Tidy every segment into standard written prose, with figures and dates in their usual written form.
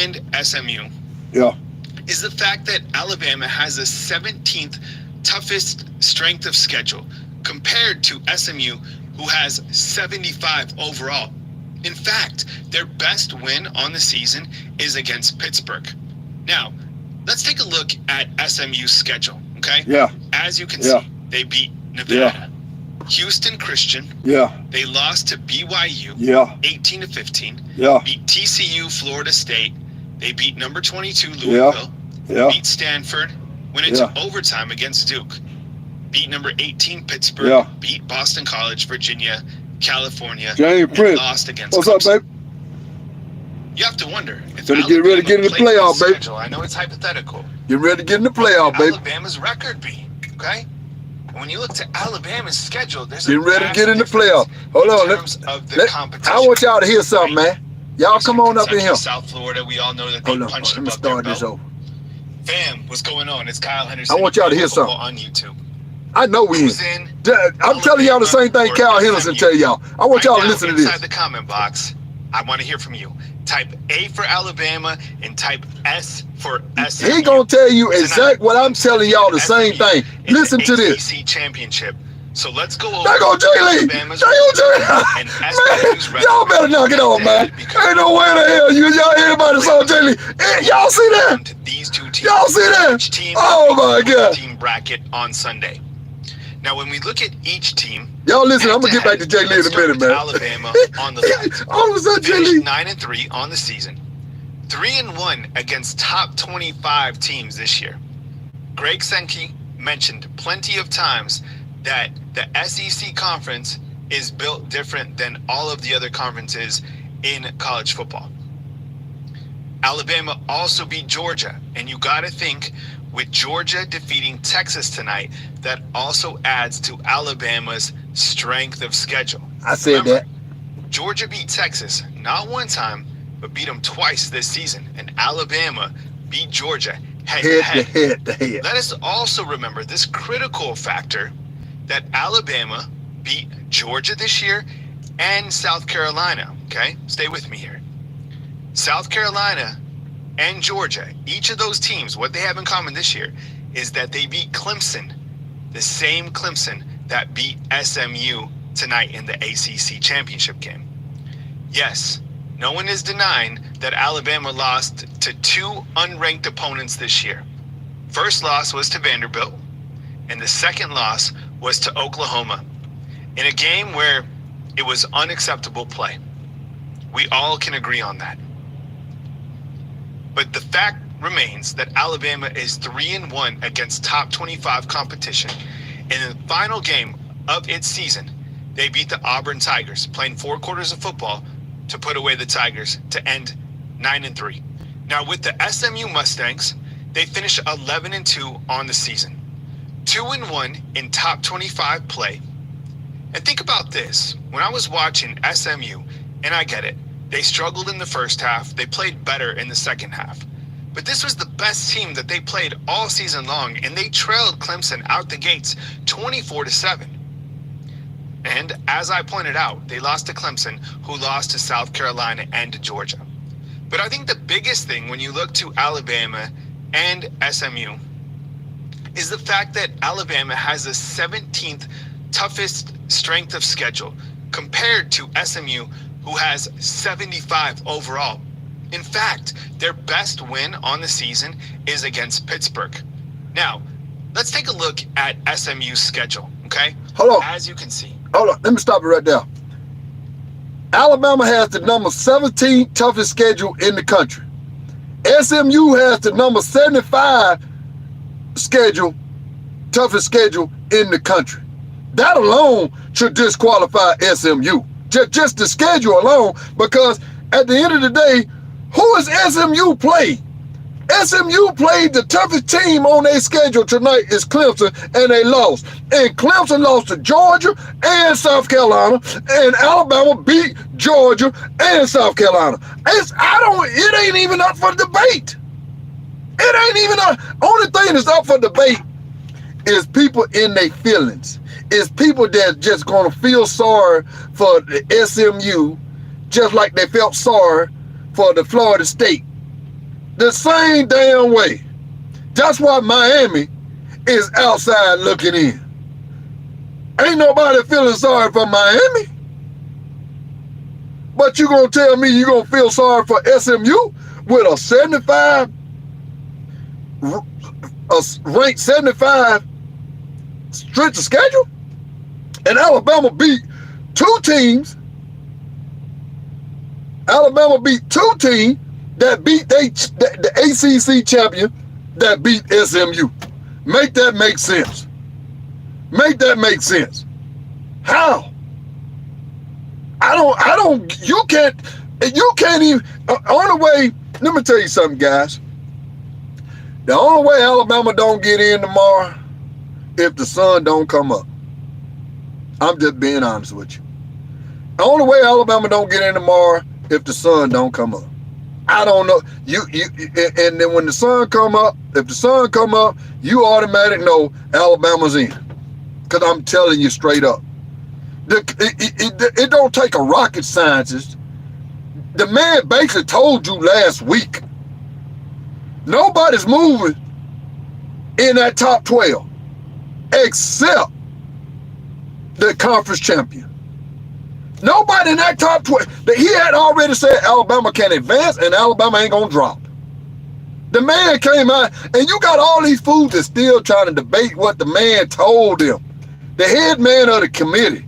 and SMU is the fact that Alabama has the 17th toughest strength of schedule compared to SMU, who has 75 overall. In fact, their best win on the season is against Pittsburgh. Now, let's take a look at SMU's schedule, okay? Yeah. As you can see, they beat Nevada, Houston Christian. They lost to BYU, 18-15. Beat TCU, Florida State. They beat number 22 Louisville. Beat Stanford. Went into overtime against Duke. Beat number 18 Pittsburgh. Beat Boston College, Virginia, California. And lost against What's Clemson. up, babe? You have to wonder. If Gonna get ready to get in the playoff, baby. Schedule, I know it's hypothetical. Get ready to get in the playoff, baby. Alabama's record be, okay? And when you look to Alabama's schedule, there's get ready to get in the playoff. Hold on. I want y'all to hear something, man. Y'all come on up in here. South Florida, we all know that they punched above their belt. Fam, what's going on? It's Kyle Henderson. I want y'all to hear something on YouTube. I know we in. I'm telling y'all the same thing Kyle Henderson tell y'all. I want y'all to listen to this. Inside the comment box, I want to hear from you. Type A for Alabama and type S for SMU. He gonna tell you exactly what I'm telling y'all, the same thing. Listen to this. ACC championship. So let's go over. There go J-Lee. There go J-Lee. Man, y'all better knock it off, man. Ain't no way the hell y'all everybody saw J-Lee. Y'all see that? These two teams. Y'all see that? Oh my God. Team bracket on Sunday. Now, when we look at each team, y'all listen. I'm gonna get back to J-Lee in a minute, man. Alabama on the left. All of a sudden, J-Lee 9-3 on the season, 3-1 against top 25 teams this year. Greg Sankey mentioned plenty of times that the SEC conference is built different than all of the other conferences in college football. Alabama also beat Georgia, and you got to think, with Georgia defeating Texas tonight, that also adds to Alabama's strength of schedule. I said that. Georgia beat Texas not one time, but beat them twice this season. And Alabama beat Georgia head to head. Let us also remember this critical factor that Alabama beat Georgia this year and South Carolina. Okay, stay with me here. South Carolina and Georgia, each of those teams, what they have in common this year is that they beat Clemson, the same Clemson that beat SMU tonight in the ACC championship game. Yes, no one is denying that Alabama lost to two unranked opponents this year. First loss was to Vanderbilt, and the second loss was to Oklahoma in a game where it was unacceptable play. We all can agree on that. But the fact remains that Alabama is 3-1 against top 25 competition. In the final game of its season, they beat the Auburn Tigers, playing 4 quarters of football to put away the Tigers to end 9-3. Now with the SMU Mustangs, they finished 11-2 on the season, 2-1 in top 25 play. And think about this. When I was watching SMU, and I get it, they struggled in the first half. They played better in the second half. But this was the best team that they played all season long, and they trailed Clemson out the gates 24-7. And as I pointed out, they lost to Clemson, who lost to South Carolina and to Georgia. But I think the biggest thing when you look to Alabama and SMU is the fact that Alabama has the 17th toughest strength of schedule compared to SMU, who has 75 overall. In fact, their best win on the season is against Pittsburgh. Now, let's take a look at SMU's schedule, okay? Hold on. As you can see. Hold on, let me stop it right there. Alabama has the number 17 toughest schedule in the country. SMU has the number 75 toughest schedule in the country. That alone should disqualify SMU. Just the schedule alone, because at the end of the day, who is SMU play? SMU played the toughest team on their schedule tonight is Clemson, and they lost. And Clemson lost to Georgia and South Carolina, and Alabama beat Georgia and South Carolina. It ain't even up for debate. It ain't even up. Only thing that's up for debate is people in their feelings. It's people that just gonna feel sorry for the SMU, just like they felt sorry for the Florida State the same damn way. That's why Miami is outside looking in. Ain't nobody feeling sorry for Miami. But you gonna tell me you gonna feel sorry for SMU with a 75, a ranked 75 strength of schedule? And Alabama beat two teams. Alabama beat two teams that beat the ACC champion that beat SMU. Make that make sense. Make that make sense. How? You can't even, only way, let me tell you something, guys. The only way Alabama don't get in tomorrow, if the sun don't come up. I'm just being honest with you. The only way Alabama don't get in tomorrow, if the sun don't come up. I don't know. And then when the sun come up, if the sun come up, you automatically know Alabama's in. Because I'm telling you straight up. It don't take a rocket scientist. The man basically told you last week. Nobody's moving in that top 12 except the conference champion. Nobody in that top 12. He had already said Alabama can advance and Alabama ain't going to drop. The man came out, and you got all these fools that still trying to debate what the man told them. The head man of the committee.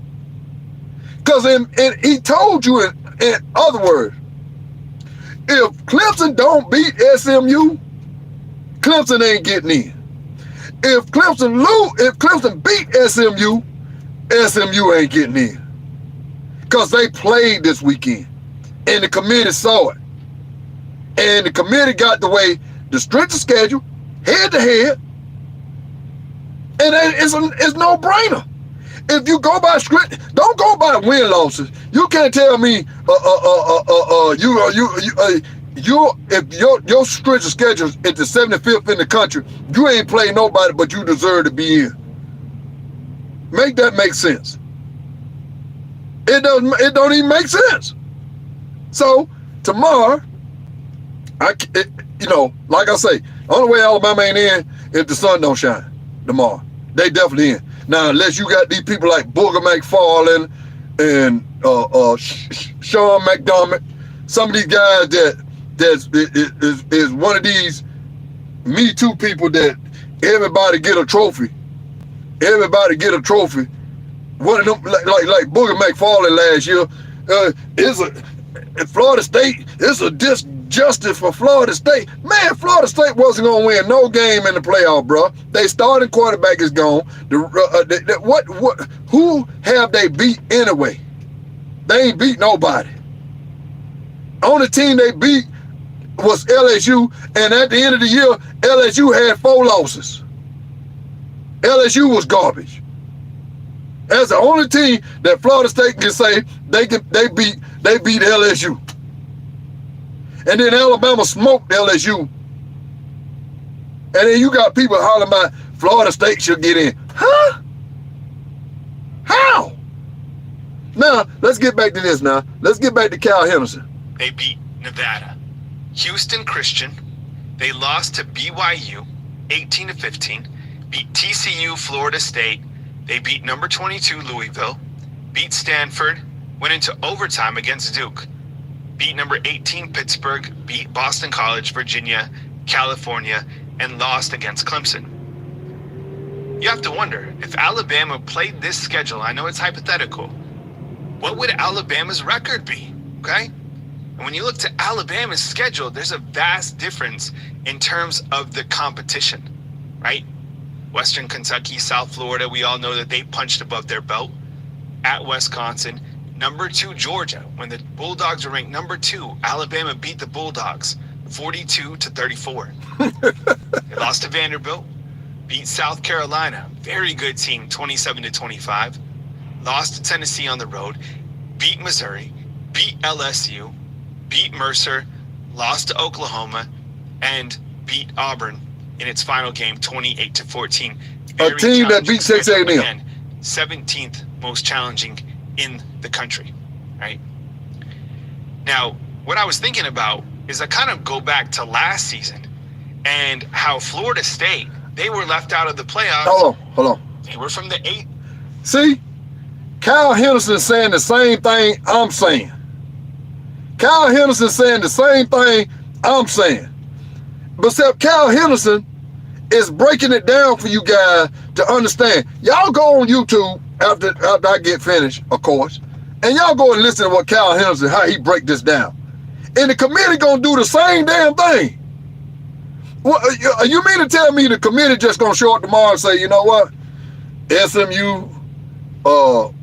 Because he told you, in other words, if Clemson don't beat SMU, Clemson ain't getting in. If Clemson beat SMU, SMU ain't getting in. Because they played this weekend. And the committee saw it. And the committee got the way the strength of schedule, head to head, and it's no brainer. If you go by script, don't go by win losses. You can't tell me if your strength of schedule is the 75th in the country, you ain't played nobody but you deserve to be in. Make that make sense. It don't even make sense. So tomorrow, like I say, only way Alabama ain't in if the sun don't shine tomorrow. They definitely in. Now, unless you got these people like Booger McFarlane and Sean McDermott, some of these guys that is one of these Me Too people that everybody get a trophy. Everybody get a trophy. One of them, like Booger McFarlane last year, Florida State, it's a disjustice for Florida State. Man, Florida State wasn't going to win no game in the playoff, bro. They starting quarterback is gone. Who have they beat anyway? They ain't beat nobody. Only team they beat was LSU, and at the end of the year, LSU had 4 losses. LSU was garbage. That's the only team that Florida State can say they beat LSU. And then Alabama smoked LSU. And then you got people hollering about Florida State should get in. Huh? How? Now, let's get back to this now. Let's get back to Cal Henderson. They beat Nevada. Houston Christian. They lost to BYU 18-15. Beat TCU, Florida State. They beat number 22 Louisville. Beat Stanford. Went into overtime against Duke. Beat number 18 Pittsburgh. Beat Boston College, Virginia, California, and lost against Clemson. You have to wonder, if Alabama played this schedule, I know it's hypothetical, what would Alabama's record be? Okay? And when you look to Alabama's schedule, there's a vast difference in terms of the competition, right? Western Kentucky, South Florida, we all know that they punched above their belt. At Wisconsin, number 2 Georgia. When the Bulldogs were ranked number 2, Alabama beat the Bulldogs 42-34. They lost to Vanderbilt, beat South Carolina, very good team, 27-25. Lost to Tennessee on the road, beat Missouri, beat LSU, beat Mercer, lost to Oklahoma, and beat Auburn in its final game, 28-14. A team that beat Texas A&M. Again, 17th most challenging in the country, right? Now, what I was thinking about is I kind of go back to last season and how Florida State, they were left out of the playoffs. Hold on. They were from the 8. See, Kyle Henderson saying the same thing I'm saying. Kyle Henderson saying the same thing I'm saying. But except Kyle Henderson is breaking it down for you guys to understand. Y'all go on YouTube after I get finished, of course, and y'all go and listen to what Kyle Henderson, how he break this down. And the committee gonna do the same damn thing. What, you mean to tell me the committee just gonna show up tomorrow and say, you know what, SMU,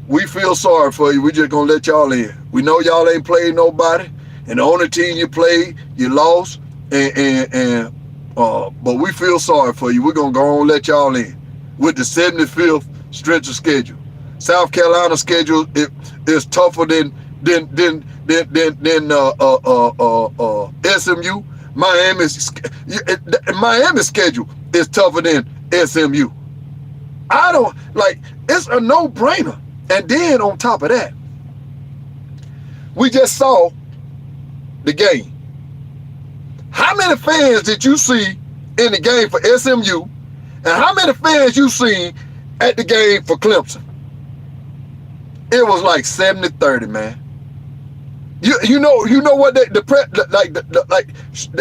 we feel sorry for you. We just gonna let y'all in. We know y'all ain't played nobody, and the only team you played, you lost, but we feel sorry for you. We're gonna go on and let y'all in with the 75th strength of schedule. South Carolina schedule is tougher than SMU. Miami's schedule is tougher than SMU. I don't like. It's a no-brainer. And then on top of that, we just saw the game. How many fans did you see in the game for SMU, and how many fans you seen at the game for Clemson? It was like 70-30, man. You know what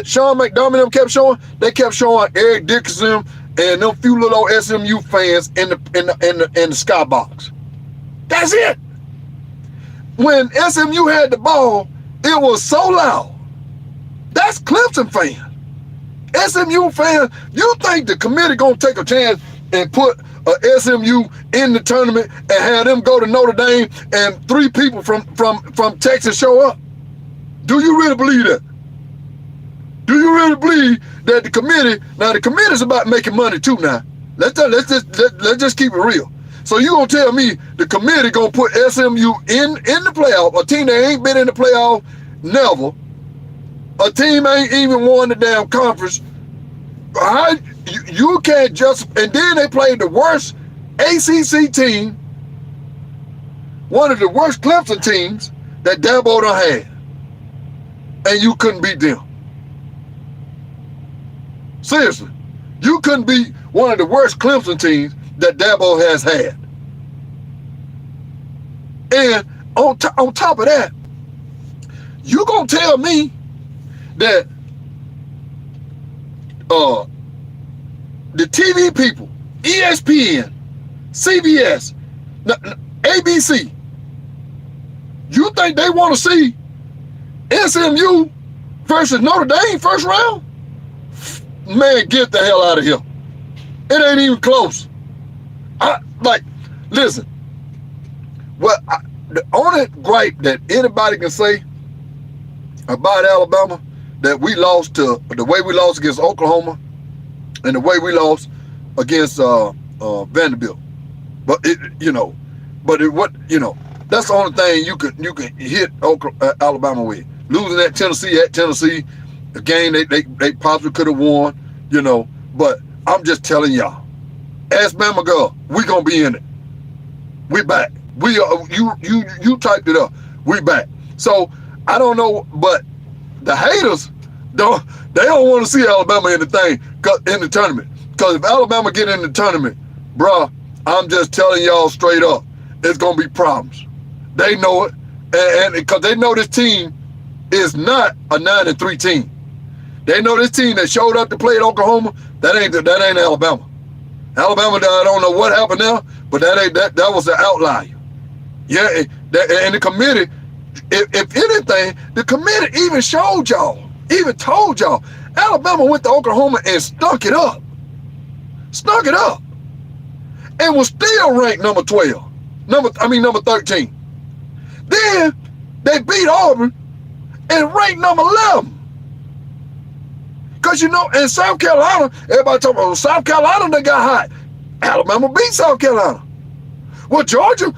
Sean McDermott kept showing? They kept showing Eric Dickerson and them few little SMU fans in the skybox. That's it. When SMU had the ball, it was so loud. That's Clemson fans. SMU fans, you think the committee gonna take a chance and put SMU in the tournament and have them go to Notre Dame and 3 people from Texas show up? Do you really believe that? Do you really believe that the committee? Now the committee's about making money too. Now let's just keep it real. So you gonna tell me the committee gonna put SMU in the playoff, a team that ain't been in the playoff never, a team ain't even won the damn conference? You can't just, and then they played the worst ACC team, one of the worst Clemson teams that Dabo done had, and you couldn't beat them. Seriously, you couldn't beat one of the worst Clemson teams that Dabo has had. And on top of that, you gonna tell me that the TV people, ESPN, CBS, ABC, you think they want to see SMU versus Notre Dame first round? Man, get the hell out of here. It ain't even close. Listen, the only gripe that anybody can say about Alabama, that we lost to the way we lost against Oklahoma and the way we lost against Vanderbilt. But that's the only thing you can hit Alabama with. Losing at Tennessee, a game they possibly could have won, But I'm just telling y'all, ask Bama girl, we gonna be in it. We back. We are. You typed it up. We back. So I don't know, but the haters don't want to see Alabama in the tournament. Because if Alabama get in the tournament, bruh, I'm just telling y'all straight up, it's gonna be problems. They know it, and because they know this team is not a 9-3 team. They know this team that showed up to play at Oklahoma, that ain't Alabama. Alabama, I don't know what happened now, but that was the outlier. Yeah, and the committee, if anything, the committee even showed y'all, even told y'all, Alabama went to Oklahoma and stunk it up, and was still ranked number 12, number 13. Then they beat Auburn and ranked number 11. Because, in South Carolina, everybody talking about South Carolina, they got hot. Alabama beat South Carolina. Well, Georgia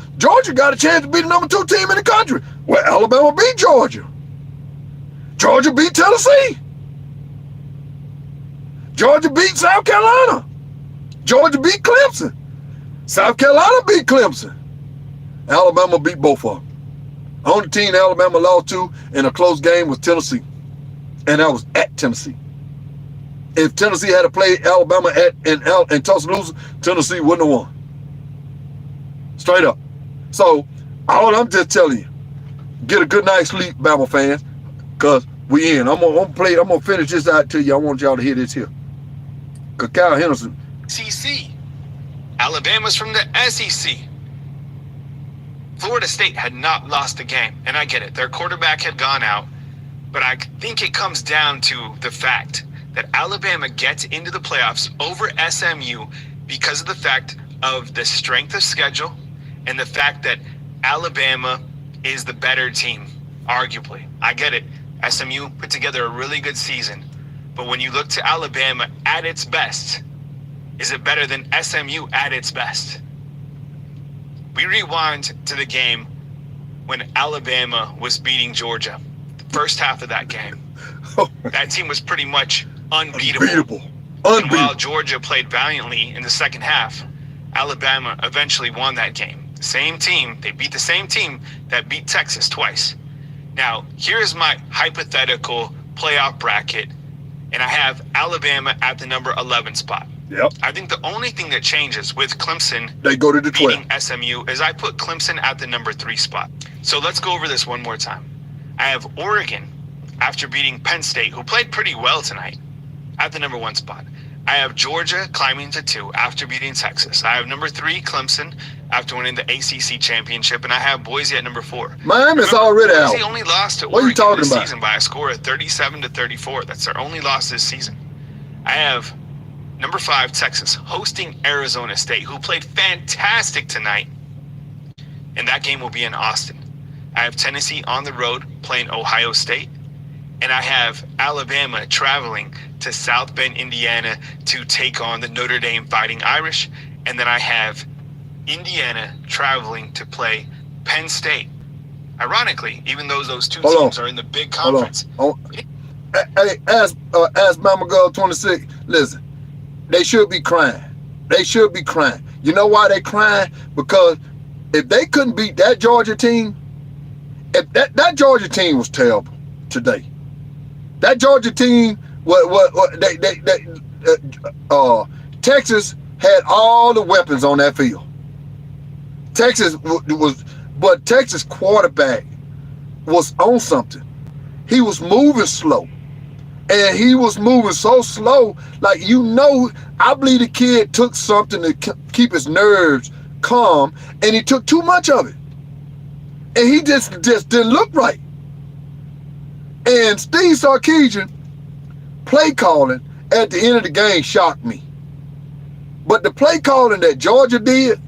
got a chance to be the number 2 team in the country. Well, Alabama beat Georgia. Georgia beat Tennessee. Georgia beat South Carolina. Georgia beat Clemson. South Carolina beat Clemson. Alabama beat both of them. Only team Alabama lost to in a close game was Tennessee. and that was at Tennessee. If Tennessee had to play Alabama in Tuscaloosa, Tennessee wouldn't have won. Straight up. So, all I'm just telling you, get a good night's sleep, Bama fans, because we in. I'm gonna finish this out to you. I want y'all to hear this here. Because Kyle Henderson. SEC. Alabama's from the SEC. Florida State had not lost a game, and I get it. Their quarterback had gone out, but I think it comes down to the fact that Alabama gets into the playoffs over SMU because of the fact of the strength of schedule and the fact that Alabama is the better team, arguably. I get it. SMU put together a really good season, but when you look to Alabama at its best, is it better than SMU at its best? We rewind to the game when Alabama was beating Georgia. The first half of that game. That team was pretty much unbeatable. And while Georgia played valiantly in the second half, Alabama eventually won that game. The same team, they beat the same team that beat Texas twice. Now, here's my hypothetical playoff bracket, and I have Alabama at the number 11 spot. Yep. I think the only thing that changes with Clemson they go to the beating SMU is I put Clemson at the number 3 spot. So let's go over this one more time. I have Oregon after beating Penn State, who played pretty well tonight, at the number 1 spot. I have Georgia climbing to 2 after beating Texas. I have number 3, Clemson, after winning the ACC championship, and I have Boise at number 4. Miami's already out. Boise only lost to What are you Oregon talking this about? season by a score of 37-34. That's their only loss this season. I have number 5, Texas, hosting Arizona State, who played fantastic tonight, and that game will be in Austin. I have Tennessee on the road playing Ohio State, and I have Alabama traveling to South Bend, Indiana to take on the Notre Dame Fighting Irish, and then I have Indiana traveling to play Penn State. Ironically, even though those two teams are in the big conference. Hey, ask Bama Girl 26, listen, they should be crying. They should be crying. You know why they crying? Because if they couldn't beat that Georgia team, if that Georgia team was terrible today. That Georgia team, Texas had all the weapons on that field. But Texas quarterback was on something. He was moving slow. And he was moving so slow, like, I believe the kid took something to keep his nerves calm, and he took too much of it. And he just didn't look right. And Steve Sarkisian play calling at the end of the game shocked me. But the play calling that Georgia did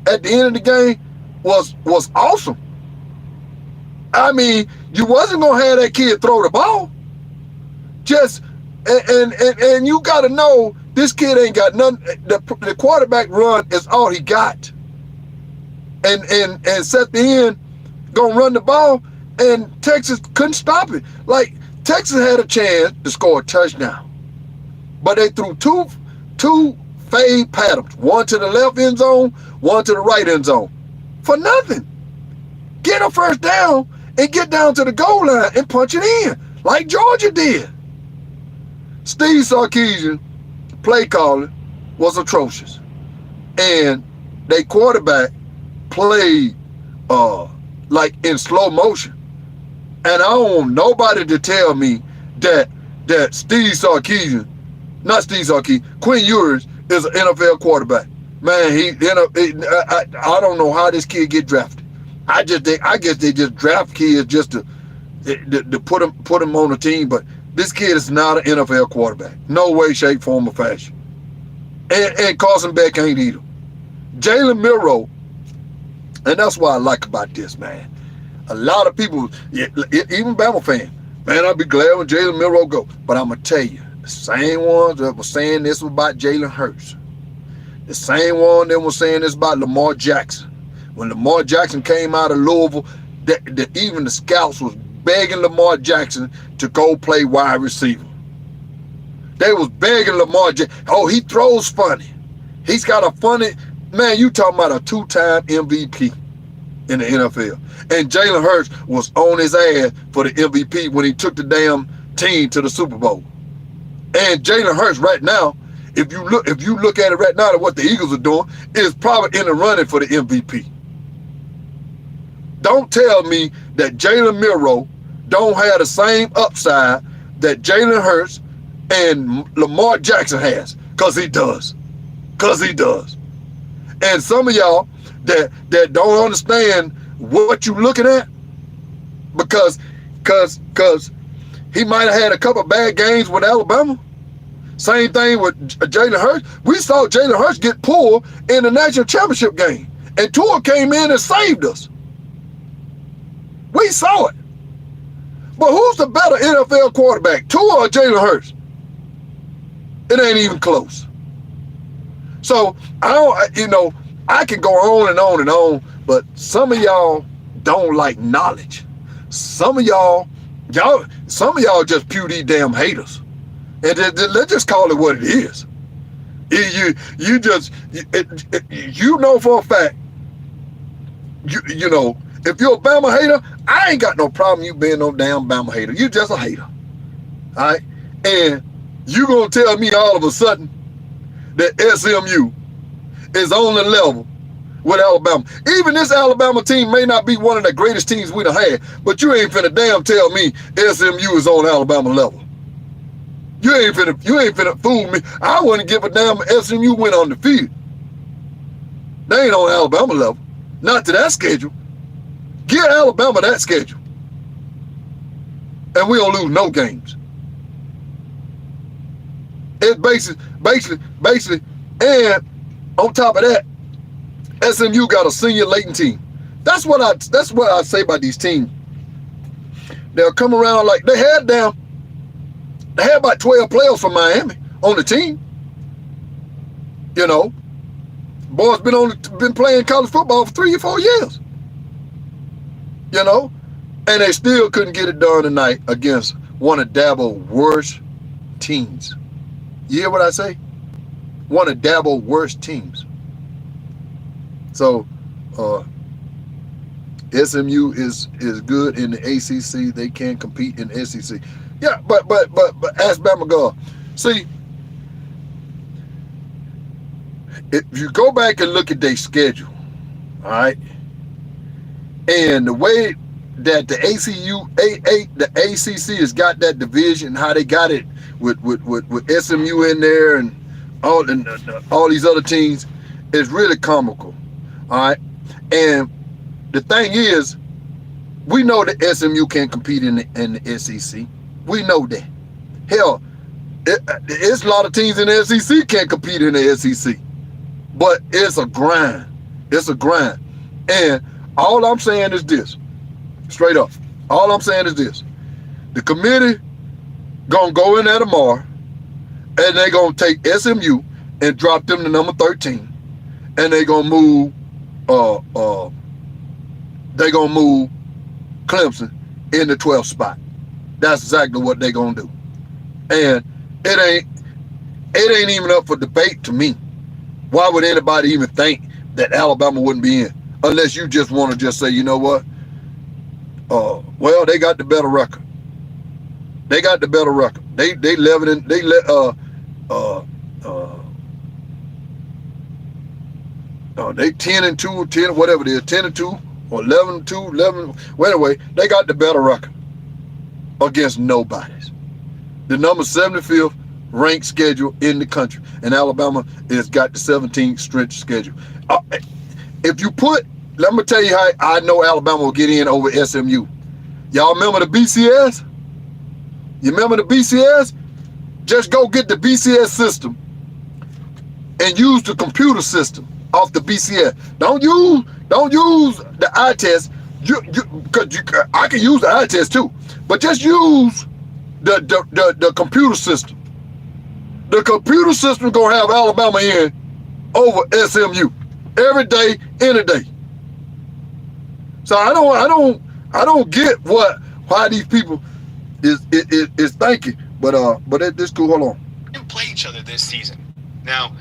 at the end of the game was awesome. I mean, you wasn't gonna have that kid throw the ball. And you gotta know this kid ain't got nothing. The quarterback run is all he got. And set the end, gonna run the ball, and Texas couldn't stop it. Like, Texas had a chance to score a touchdown, but they threw two fade patterns, one to the left end zone, one to the right end zone, for nothing. Get a first down and get down to the goal line and punch it in, like Georgia did. Steve Sarkisian play calling was atrocious, and they quarterback played like in slow motion. And I don't want nobody to tell me that Steve Sarkisian, not Steve Sarkisian, Quinn Ewers is an NFL quarterback. Man, I don't know how this kid get drafted. I guess they just draft kids just to put him on the team, but this kid is not an NFL quarterback. No way, shape, form, or fashion. And Carson Beck ain't either. Jalen Milroe, and that's what I like about this, man. A lot of people, even Bama fans, man, I'd be glad when Jalen Milroe go. But I'm going to tell you, the same ones that were saying this about Jalen Hurts, the same one that was saying this about Lamar Jackson. When Lamar Jackson came out of Louisville, even the scouts was begging Lamar Jackson to go play wide receiver. They was begging Lamar Jackson. Oh, he throws funny. He's got a funny, man, you talking about a 2-time MVP in the NFL. And Jalen Hurts was on his ass for the MVP when he took the damn team to the Super Bowl. And Jalen Hurts right now, if you look at it right now, at what the Eagles are doing, is probably in the running for the MVP. Don't tell me that Jalen Milroe don't have the same upside that Jalen Hurts and Lamar Jackson has, because he does. Because he does. And some of y'all that don't understand what you're looking at, because he might have had a couple bad games with Alabama. Same thing with Jalen Hurts. We saw Jalen Hurts get pulled in the national championship game, and Tua came in and saved us. We saw it. But who's the better NFL quarterback, Tua or Jalen Hurts? It ain't even close. So I can go on and on and on, but some of y'all don't like knowledge. Some of y'all just pure damn haters. And let's just call it what it is. You know for a fact, you know, if you're a Bama hater, I ain't got no problem you being no damn Bama hater. You just a hater. All right? And you gonna tell me all of a sudden that SMU is on the level with Alabama. Even this Alabama team may not be one of the greatest teams we done had, but you ain't finna damn tell me SMU is on Alabama level. You ain't finna fool me. I wouldn't give a damn if SMU went on the field. They ain't on Alabama level. Not to that schedule. Give Alabama that schedule. And we don't lose no games. It's basically, and on top of that, SMU got a senior latent team. That's what I say about these teams. They'll come around like they had about 12 players from Miami on the team. You know, boys been playing college football for 3 or 4 years. You know, and they still couldn't get it done tonight against one of Dabo's worst teams. You hear what I say? One of Dabo's worst teams. So, SMU is good in the ACC. They can't compete in the SEC. Yeah, but ask Bama God. See, if you go back and look at their schedule, all right, and the way that the ACC has got that division, how they got it with SMU in there and all these other teams, is really comical. All right, and the thing is, we know that SMU can't compete in the SEC. We know that. Hell, it's a lot of teams in the SEC can't compete in the SEC. But it's a grind. It's a grind. And all I'm saying is this, straight up. All I'm saying is this. The committee gonna go in there tomorrow, and they gonna take SMU and drop them to number 13, and they gonna move Clemson in the 12th spot. That's exactly what they're gonna do. And it ain't even up for debate to me. Why would anybody even think that Alabama wouldn't be in? Unless you just want to just say, you know what? Well, they got the better record. They got the better record. They 10-2, 10 whatever it is, 10-2 or 11-2, 11. Well, anyway, they got the better record against nobody's. The number 75th ranked schedule in the country, and Alabama has got the 17th strength schedule. Let me tell you how I know Alabama will get in over SMU. Y'all remember the BCS? You remember the BCS? Just go get the BCS system and use the computer system off the BCS. Don't use the eye test. I can use the eye test too, but just use the computer system. The computer system is gonna have Alabama in over SMU every day, any day. So I don't get why these people is thinking, but it's cool. Hold on. We didn't play each other this season. Now,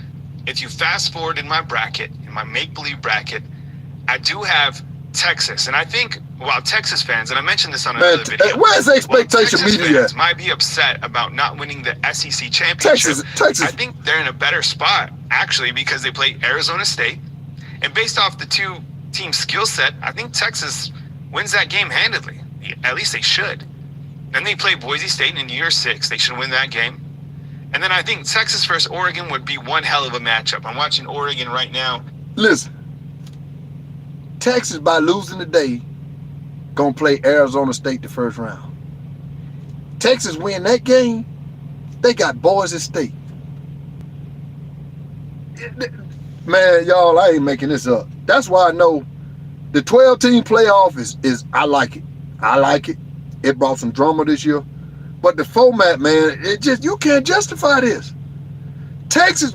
if you fast forward in my bracket, in my make-believe bracket, I do have Texas, and I think, well, Texas fans, and I mentioned this on another video. Where's expectation Texas media fans at? might be upset about not winning the SEC championship. Texas. I think they're in a better spot, actually, because they play Arizona State. And based off the two team skill set, I think Texas wins that game handedly. At least they should. Then they play Boise State in year 6. They should win that game. And then I think Texas versus Oregon would be one hell of a matchup. I'm watching Oregon right now. Listen, Texas, by losing today, gonna play Arizona State the first round. Texas win that game, they got Boise State. Man, y'all, I ain't making this up. That's why I know the 12-team playoff is I like it. I like it. It brought some drama this year. But the format, man, it just, you can't justify this. Texas,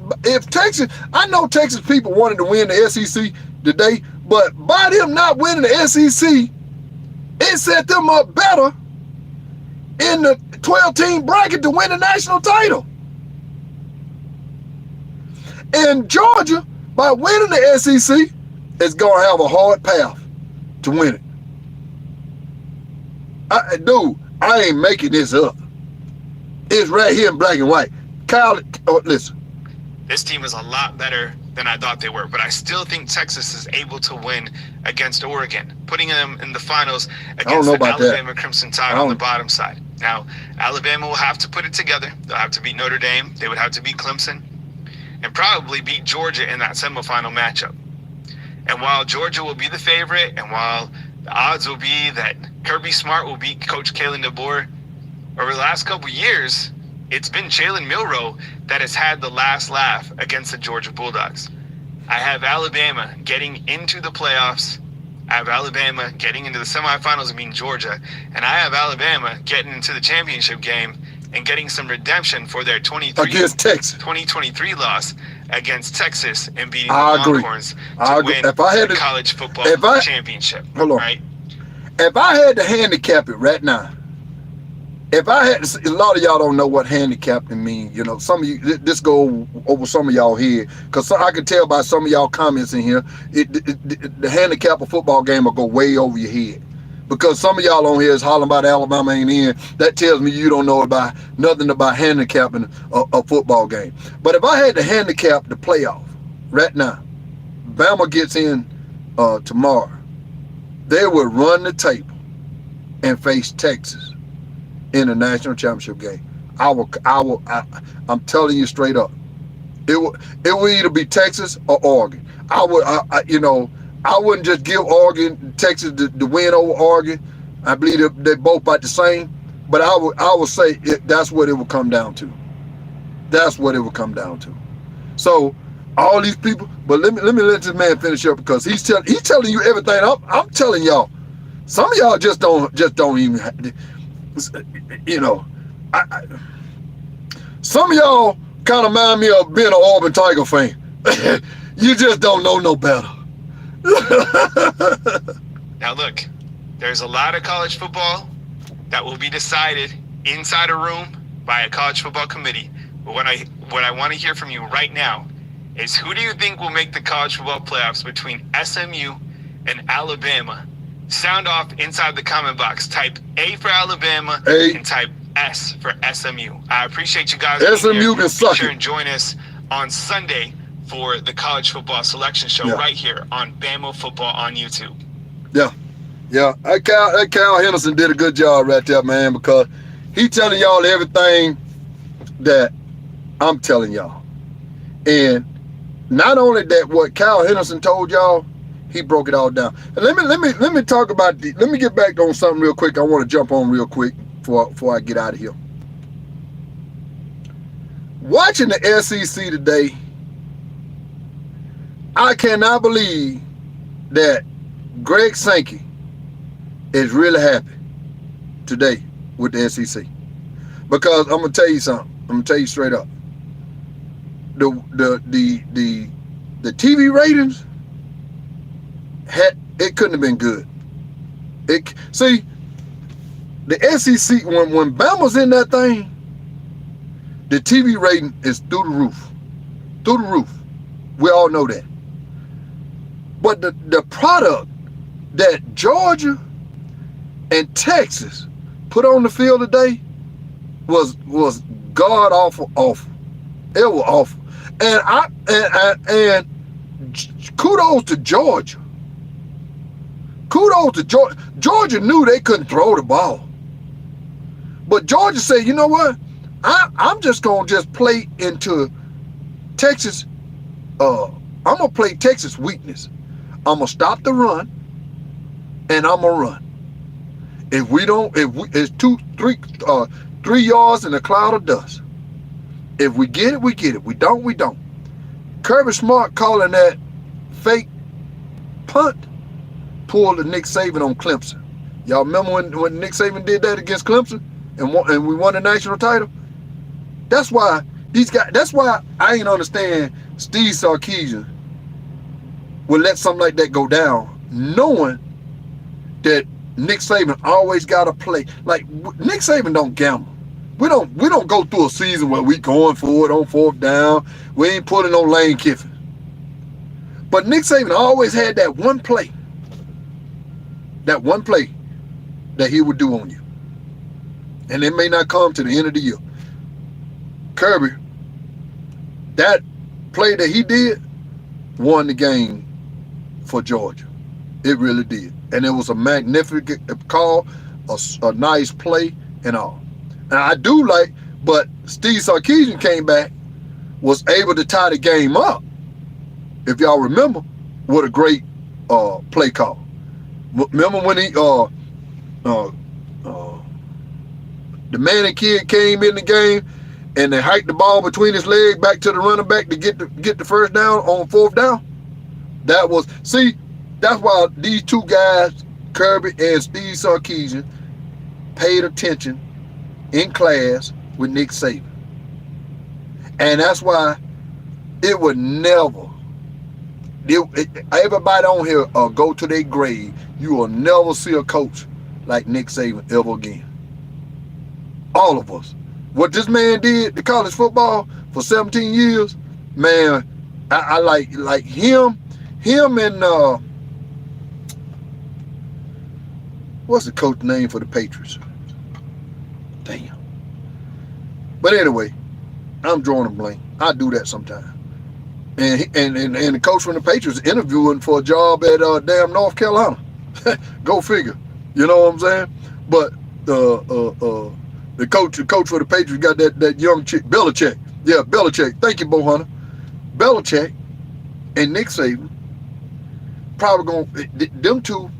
I know Texas people wanted to win the SEC today, but by them not winning the SEC, it set them up better in the 12-team bracket to win the national title. And Georgia, by winning the SEC, is going to have a hard path to win it. Dude, I ain't making this up. It's right here in black and white. Kyle, listen. This team is a lot better than I thought they were, but I still think Texas is able to win against Oregon, putting them in the finals against the Alabama Crimson Tide on the bottom side. Now, Alabama will have to put it together. They'll have to beat Notre Dame. They would have to beat Clemson and probably beat Georgia in that semifinal matchup. And while Georgia will be the favorite, and while the odds will be that Kirby Smart will beat Coach Kalen DeBoer, over the last couple years, it's been Jalen Milroe that has had the last laugh against the Georgia Bulldogs. I have Alabama getting into the playoffs. I have Alabama getting into the semifinals and beating Georgia. And I have Alabama getting into the championship game and getting some redemption for their 2023 loss against Texas and beating the Longhorns to win the college football championship. Hold on. Right? If I had to handicap it right now, if I had to, a lot of y'all don't know what handicapping means. You know, some of you, this go over some of y'all here, because I can tell by some of y'all comments in here, the handicap of football game will go way over your head. Because some of y'all on here is hollering about Alabama ain't in. That tells me you don't know about nothing about handicapping a football game. But if I had to handicap the playoff right now, Bama gets in tomorrow, they would run the table and face Texas in the national championship game. I'm telling you straight up, it will either be Texas or Oregon. I wouldn't just give Oregon, Texas the win over Oregon. I believe they're both about the same, but I would say that's what it would come down to. That's what it would come down to. So all these people, but let me let this man finish up, because he's telling you everything. I'm telling y'all. Some of y'all just don't even. You know, some of y'all kind of remind me of being an Auburn Tiger fan. You just don't know no better. Now look, there's a lot of college football that will be decided inside a room by a college football committee. But what I want to hear from you right now is, who do you think will make the college football playoffs between SMU and Alabama? Sound off inside the comment box. Type A for Alabama and type S for SMU. I appreciate you guys. SMU can suck it. Be sure and join us on Sunday for the college football selection show right here on Bama Football on YouTube. Yeah. That Kyle Henderson did a good job right there, man, because he telling y'all everything that I'm telling y'all. And not only that, what Kyle Henderson told y'all, he broke it all down. And let me talk about let me get back on something real quick. I want to jump on real quick before I get out of here. Watching the SEC today, I cannot believe that Greg Sankey is really happy today with the SEC. Because I'm gonna tell you something. I'm gonna tell you straight up. The TV ratings, it couldn't have been good. See, the SEC, when Bama's in that thing, the TV rating is through the roof. Through the roof. We all know that. But the product that Georgia and Texas put on the field today was god awful. It was awful. And kudos to Georgia. Kudos to Georgia. Georgia knew they couldn't throw the ball. But Georgia said, you know what? I'm just going to just play into Texas. I'm going to play Texas weakness. I'm going to stop the run, and I'm going to run. If it's 3 yards in a cloud of dust. If we get it, we get it. We don't, we don't. Kirby Smart calling that fake punt pulled the Nick Saban on Clemson. Y'all remember when Nick Saban did that against Clemson and we won the national title? That's why I ain't understand Steve Sarkisian would let something like that go down, knowing that Nick Saban always got to play. Like, Nick Saban don't gamble. We don't go through a season where we going for it on fourth down. We ain't pulling no Lane Kiffin. But Nick Saban always had that one play that he would do on you. And it may not come to the end of the year. Kirby, that play that he did won the game for Georgia. It really did. And it was a magnificent call, a nice play and all. And I do like, but Steve Sarkisian came back, was able to tie the game up, if y'all remember, with a great play call. Remember when the Manning kid came in the game and they hiked the ball between his legs back to the running back to get the first down on fourth down? That's why these two guys, Kirby and Steve Sarkisian, paid attention in class with Nick Saban. And that's why it would never, everybody on here go to their grave, you will never see a coach like Nick Saban ever again. All of us. What this man did to college football for 17 years, man, I like him and what's the coach name for the Patriots? Damn. But anyway, I'm drawing a blank. I do that sometimes. And the coach from the Patriots interviewing for a job at damn North Carolina. Go figure. You know what I'm saying? But the coach for the Patriots got that young chick, Belichick. Yeah, Belichick. Thank you, Bo Hunter. Belichick and Nick Saban probably gonna, them two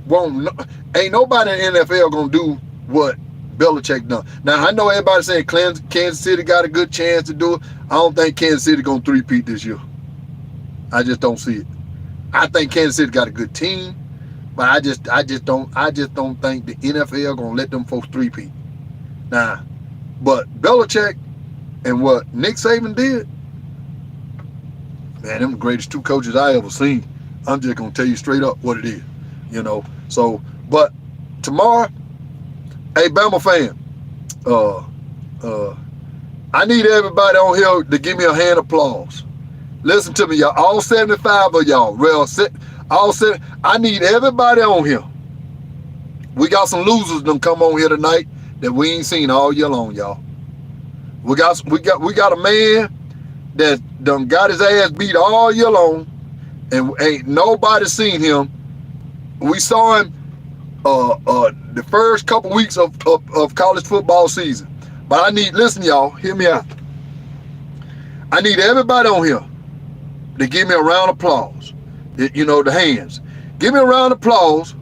won't. Ain't nobody in the NFL gonna do what Belichick done. Now I know everybody saying Kansas City got a good chance to do it. I don't think Kansas City gonna three-peat this year. I just don't see it. I think Kansas City got a good team, but I just don't think the NFL gonna let them folks three-peat. Nah, but Belichick and what Nick Saban did, man, them the greatest two coaches I ever seen. I'm just gonna tell you straight up what it is, you know. So, but tomorrow, hey, Bama fan, I need everybody on here to give me a hand applause. Listen to me, y'all. All 75 of y'all. I need everybody on here. We got some losers them come on here tonight that we ain't seen all year long, y'all. We got a man that done got his ass beat all year long, and ain't nobody seen him. We saw him the first couple weeks of college football season. But listen, y'all, hear me out. I need everybody on here to give me a round of applause. You know, the hands. Give me a round of applause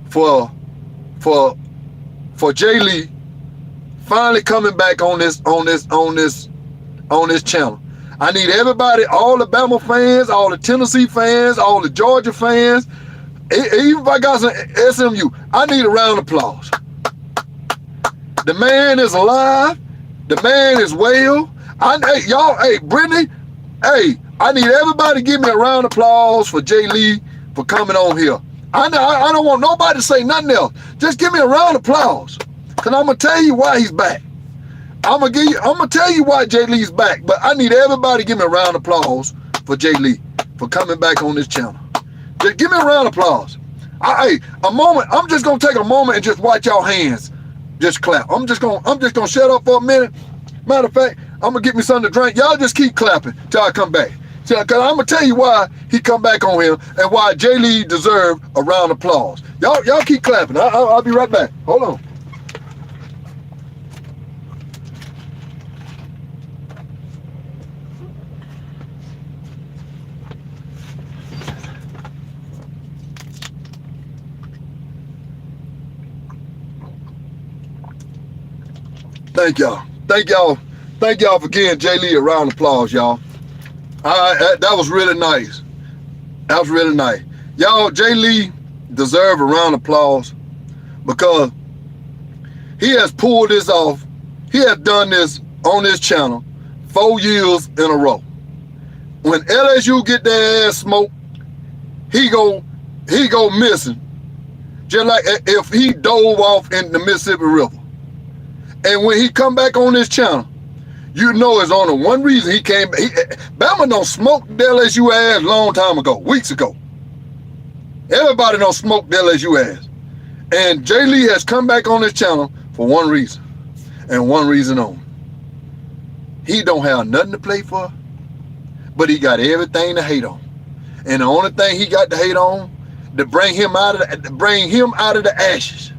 for Jay Lee finally coming back on this channel. I need everybody, all the Bama fans, all the Tennessee fans, all the Georgia fans, even if I got some SMU, I need a round of applause. The man is alive. The man is well. Hey, Brittany, hey, I need everybody to give me a round of applause for Jay Lee for coming on here. I don't want nobody to say nothing else. Just give me a round of applause. Cause I'm gonna tell you why he's back. I'm gonna tell you why Jay Lee's back, but I need everybody to give me a round of applause for Jay Lee for coming back on this channel. Just give me a round of applause. A moment. I'm just gonna take a moment and just watch y'all hands just clap. I'm just gonna shut up for a minute. Matter of fact, I'm gonna get me something to drink. Y'all just keep clapping till I come back. Cause I'm gonna tell you why he come back on here and why Jay Lee deserved a round of applause. Y'all keep clapping. I'll be right back. Hold on. Thank y'all. Thank y'all for giving Jay Lee a round of applause, y'all. That was really nice. That was really nice. Y'all, Jay Lee deserve a round of applause because he has pulled this off. He has done this on this channel 4 years in a row. When LSU get their ass smoked, he go missing. Just like if he dove off in the Mississippi River. And when he come back on this channel, you know it's only one reason he came. Bama don't smoke the LSU ass long time ago, weeks ago. Everybody don't smoke the LSU ass. And Jay Lee has come back on this channel for one reason, and one reason only. He don't have nothing to play for, but he got everything to hate on. And the only thing he got to hate on, to bring him out of the ashes.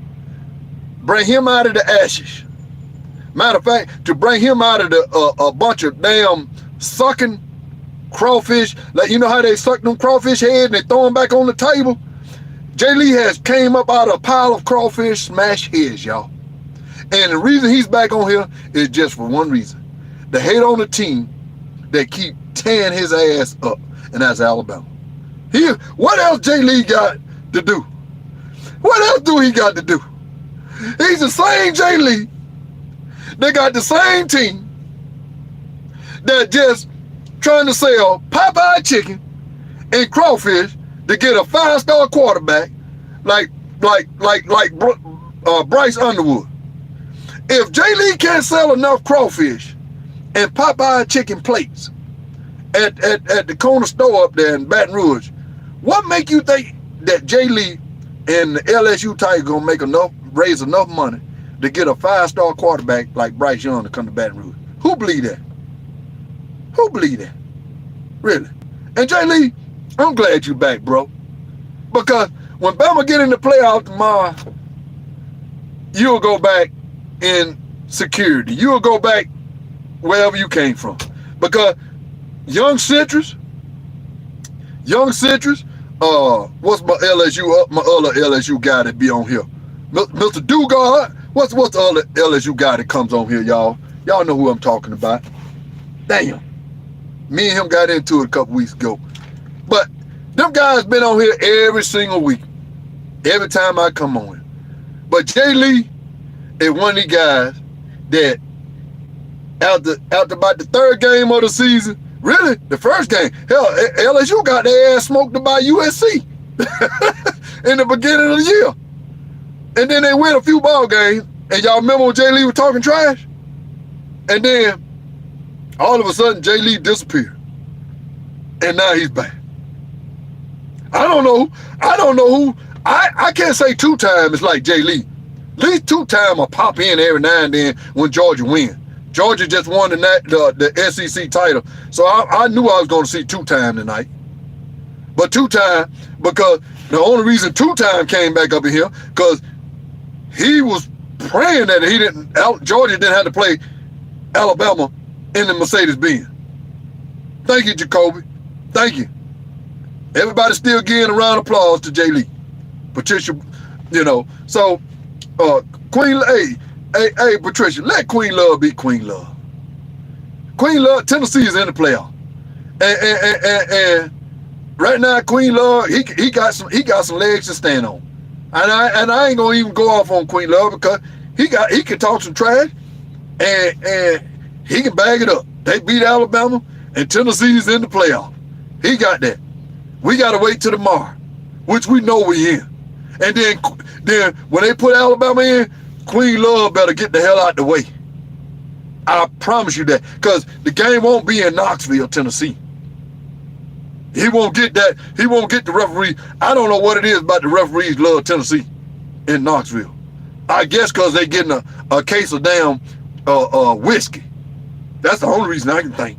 Bring him out of the ashes. Matter of fact, to bring him out of a bunch of damn sucking crawfish, like you know how they suck them crawfish heads and they throw them back on the table? Jay Lee has came up out of a pile of crawfish smash heads, y'all. And the reason he's back on here is just for one reason. To hate on the team that keep tearing his ass up, and that's Alabama. What else Jay Lee got to do? What else do he got to do? He's the same Jay Lee. They got the same team that just trying to sell Popeye chicken and crawfish to get a 5-star quarterback like Bryce Underwood. If Jay Lee can't sell enough crawfish and Popeye chicken plates at the corner store up there in Baton Rouge, what make you think that Jay Lee and the LSU Tigers gonna raise enough money to get a 5-star quarterback like Bryce Young to come to Baton Rouge? Who believe that? Who believe that? Really? And Jay Lee, I'm glad you back, bro. Because when Bama get in the playoff tomorrow, you'll go back in security. You'll go back wherever you came from. Because Young Citrus, what's my other LSU guy that be on here? Mr. Dugard. What's the other LSU guy that comes on here, y'all? Y'all know who I'm talking about. Damn. Me and him got into it a couple weeks ago. But them guys been on here every single week. Every time I come on here. But Jay Lee is one of these guys that after about the 3rd game of the season, really, the 1st game, hell, LSU got their ass smoked by USC in the beginning of the year. And then they win a few ball games. And y'all remember when Jay Lee was talking trash? And then all of a sudden Jay Lee disappeared. And now he's back. I don't know who. I can't say 2-time is like Jay Lee. At least 2-time will pop in every now and then when Georgia win. Georgia just won the SEC title. So I knew I was going to see 2-time tonight. But 2-time, because the only reason 2-time came back up in here, because he was praying that Georgia didn't have to play Alabama in the Mercedes-Benz. Thank you, Jacoby. Thank you. Everybody still giving a round of applause to Jay Lee. Patricia, you know. So, Queen, hey, Patricia, let Queen Love be Queen Love. Queen Love, Tennessee is in the playoff. And right now, Queen Love, he got some legs to stand on. And I ain't gonna even go off on Queen Love because he can talk some trash and he can bag it up. They beat Alabama and Tennessee's in the playoff. He got that. We gotta wait till tomorrow, which we know we in. And then when they put Alabama in, Queen Love better get the hell out the way. I promise you that, because the game won't be in Knoxville, Tennessee. He won't get that. He won't get the referee. I don't know what it is about the referees love Tennessee in Knoxville. I guess because they getting a case of damn whiskey. That's the only reason I can think.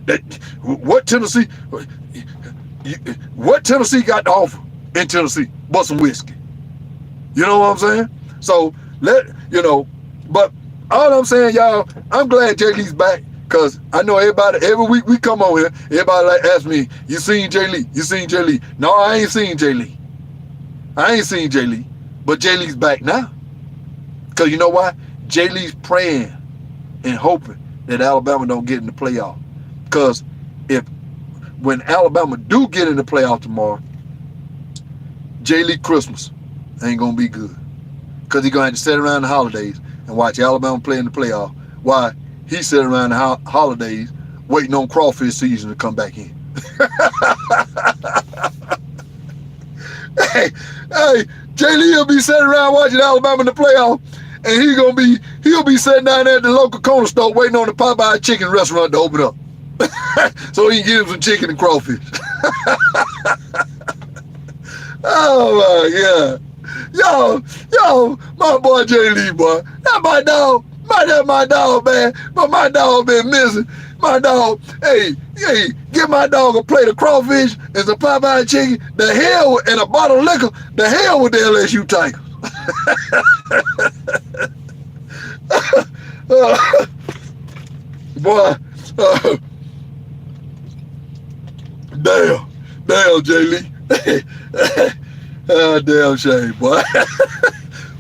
That what Tennessee got to offer in Tennessee but some whiskey. You know what I'm saying? So but all I'm saying, y'all, I'm glad Jay Lee's back. Cause I know everybody, every week we come on here, everybody like ask me, you seen Jay Lee? You seen Jay Lee? No, I ain't seen Jay Lee. I ain't seen Jay Lee. But Jay Lee's back now. Cause you know why? Jay Lee's praying and hoping that Alabama don't get in the playoff. Cause when Alabama do get in the playoff tomorrow, Jay Lee Christmas ain't gonna be good. Cause he's gonna have to sit around the holidays and watch Alabama play in the playoff. Why? He sat around the holidays waiting on crawfish season to come back in. hey, Jay Lee will be sitting around watching Alabama in the playoff, and he'll be sitting down there at the local corner store waiting on the Popeye chicken restaurant to open up, so he can get him some chicken and crawfish. Oh my God, yo, my boy Jay Lee, boy, that's my dog. That's my dog, man. But my dog been missing. My dog, hey, give my dog a plate of crawfish and some Popeye chicken. The hell, and a bottle of liquor. The hell with the LSU Tigers. Boy, damn, Jay Lee. Damn shame, boy.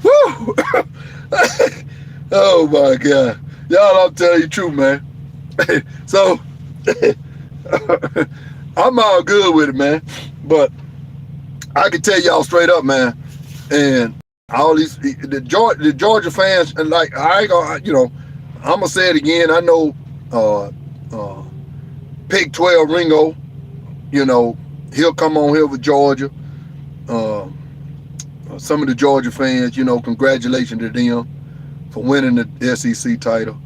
Woo. Oh my God. Y'all, I'm telling you the truth, man. So I'm all good with it, man. But I can tell y'all straight up, man. And all these the Georgia fans, and like I ain't gonna, I'm gonna say it again. I know Pick 12 Ringo, he'll come on here with Georgia. Some of the Georgia fans, congratulations to them for winning the SEC title.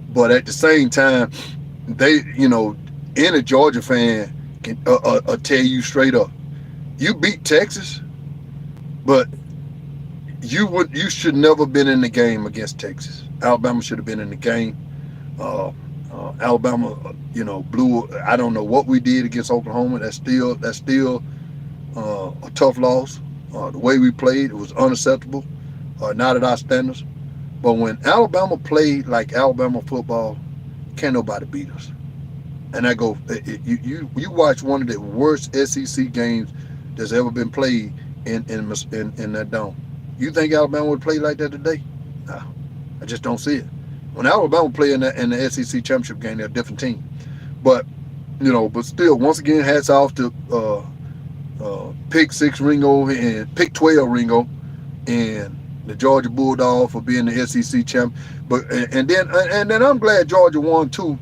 But at the same time, they, any Georgia fan can tell you straight up, you beat Texas, but you should never been in the game against Texas. Alabama should have been in the game. Alabama, blew. I don't know what we did against Oklahoma. That's still a tough loss. The way we played, it was unacceptable. Not at our standards. But when Alabama played like Alabama football, can't nobody beat us. And I go, you watch one of the worst SEC games that's ever been played in that dome. You think Alabama would play like that today? No, I just don't see it. When Alabama played in the SEC championship game, they're a different team. But but still, once again, hats off to Pick 6 Ringo and Pick 12 Ringo and the Georgia Bulldogs for being the SEC champ. But and then I'm glad Georgia won too.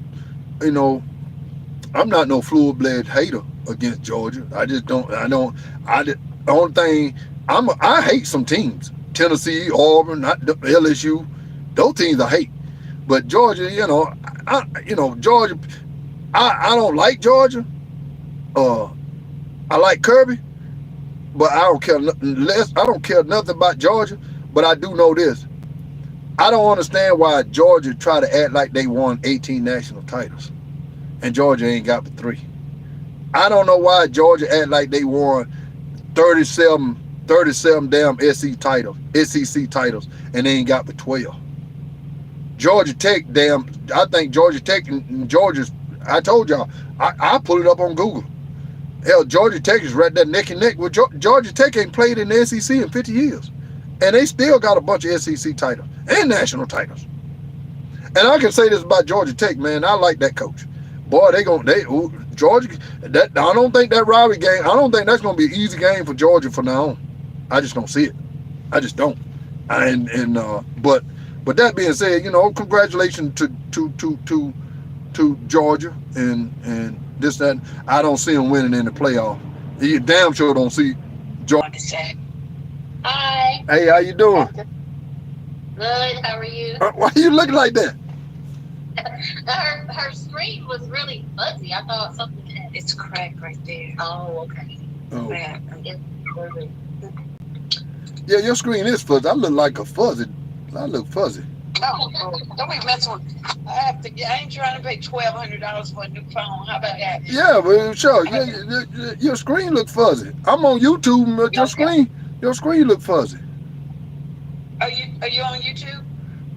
I'm not no full-blood hater against Georgia. I just don't. The only thing I hate some teams. Tennessee, Auburn, LSU. Those teams I hate. But Georgia, Georgia. I don't like Georgia. I like Kirby, but I don't care less. I don't care nothing about Georgia. But I do know this. I don't understand why Georgia try to act like they won 18 national titles, and Georgia ain't got but 3. I don't know why Georgia act like they won 37 damn SEC titles, and they ain't got but 12. Georgia Tech, I think Georgia Tech and Georgia's, I told y'all, I put it up on Google. Hell, Georgia Tech is right there neck and neck with Georgia Tech. Ain't played in the SEC in 50 years. And they still got a bunch of SEC titles and national titles. And I can say this about Georgia Tech, man. I like that coach. Boy, Georgia. I don't think that rivalry game. I don't think that's gonna be an easy game for Georgia from now on. I just don't see it. I just don't. But that being said, congratulations to Georgia and this that. I don't see them winning in the playoff. You damn sure don't see Georgia. Hi. Hey, how you doing? Good. How are you? Why you looking like that? Her screen was really fuzzy. I thought something had. It's cracked right there. Oh, okay. Oh. Yeah. It's fuzzy. Yeah, your screen is fuzzy. I look like a fuzzy. I look fuzzy. Oh, don't be messing with. I ain't trying to pay $1,200 for a new phone. How about that? Yeah, but sure. Your screen look fuzzy. I'm on YouTube, but your screen look fuzzy. Are you on YouTube?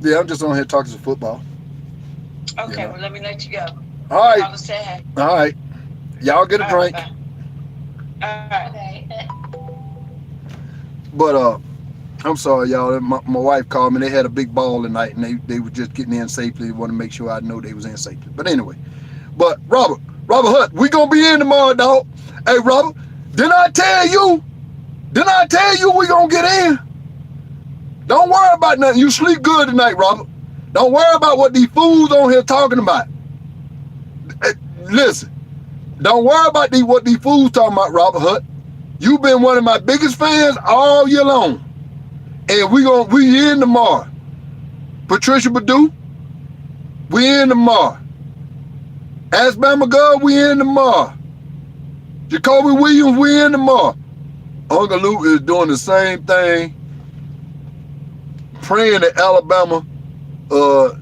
Yeah, I'm just on here talking some football. Okay, Yeah. well let me let you go. All right, I was sad. all right. Y'all get a All right, drink. bye. All right. Okay. But I'm sorry, y'all. My wife called me. They had a big ball tonight, and they were just getting in safely. They wanted to make sure I know they was in safely. But anyway, but Robert Hutt, we gonna be in tomorrow, dog. Hey, Robert, didn't I tell you we gonna get in? Don't worry about nothing. You sleep good tonight, Robert. Don't worry about what these fools on here talking about. Hey, listen, don't worry about what these fools talking about, Robert Hutt. You've been one of my biggest fans all year long. And we in tomorrow. Patricia Badu, we in tomorrow. Ask Bama Girl, we in tomorrow. Jacoby Williams, we in tomorrow. Uncle Luke is doing the same thing, praying that Alabama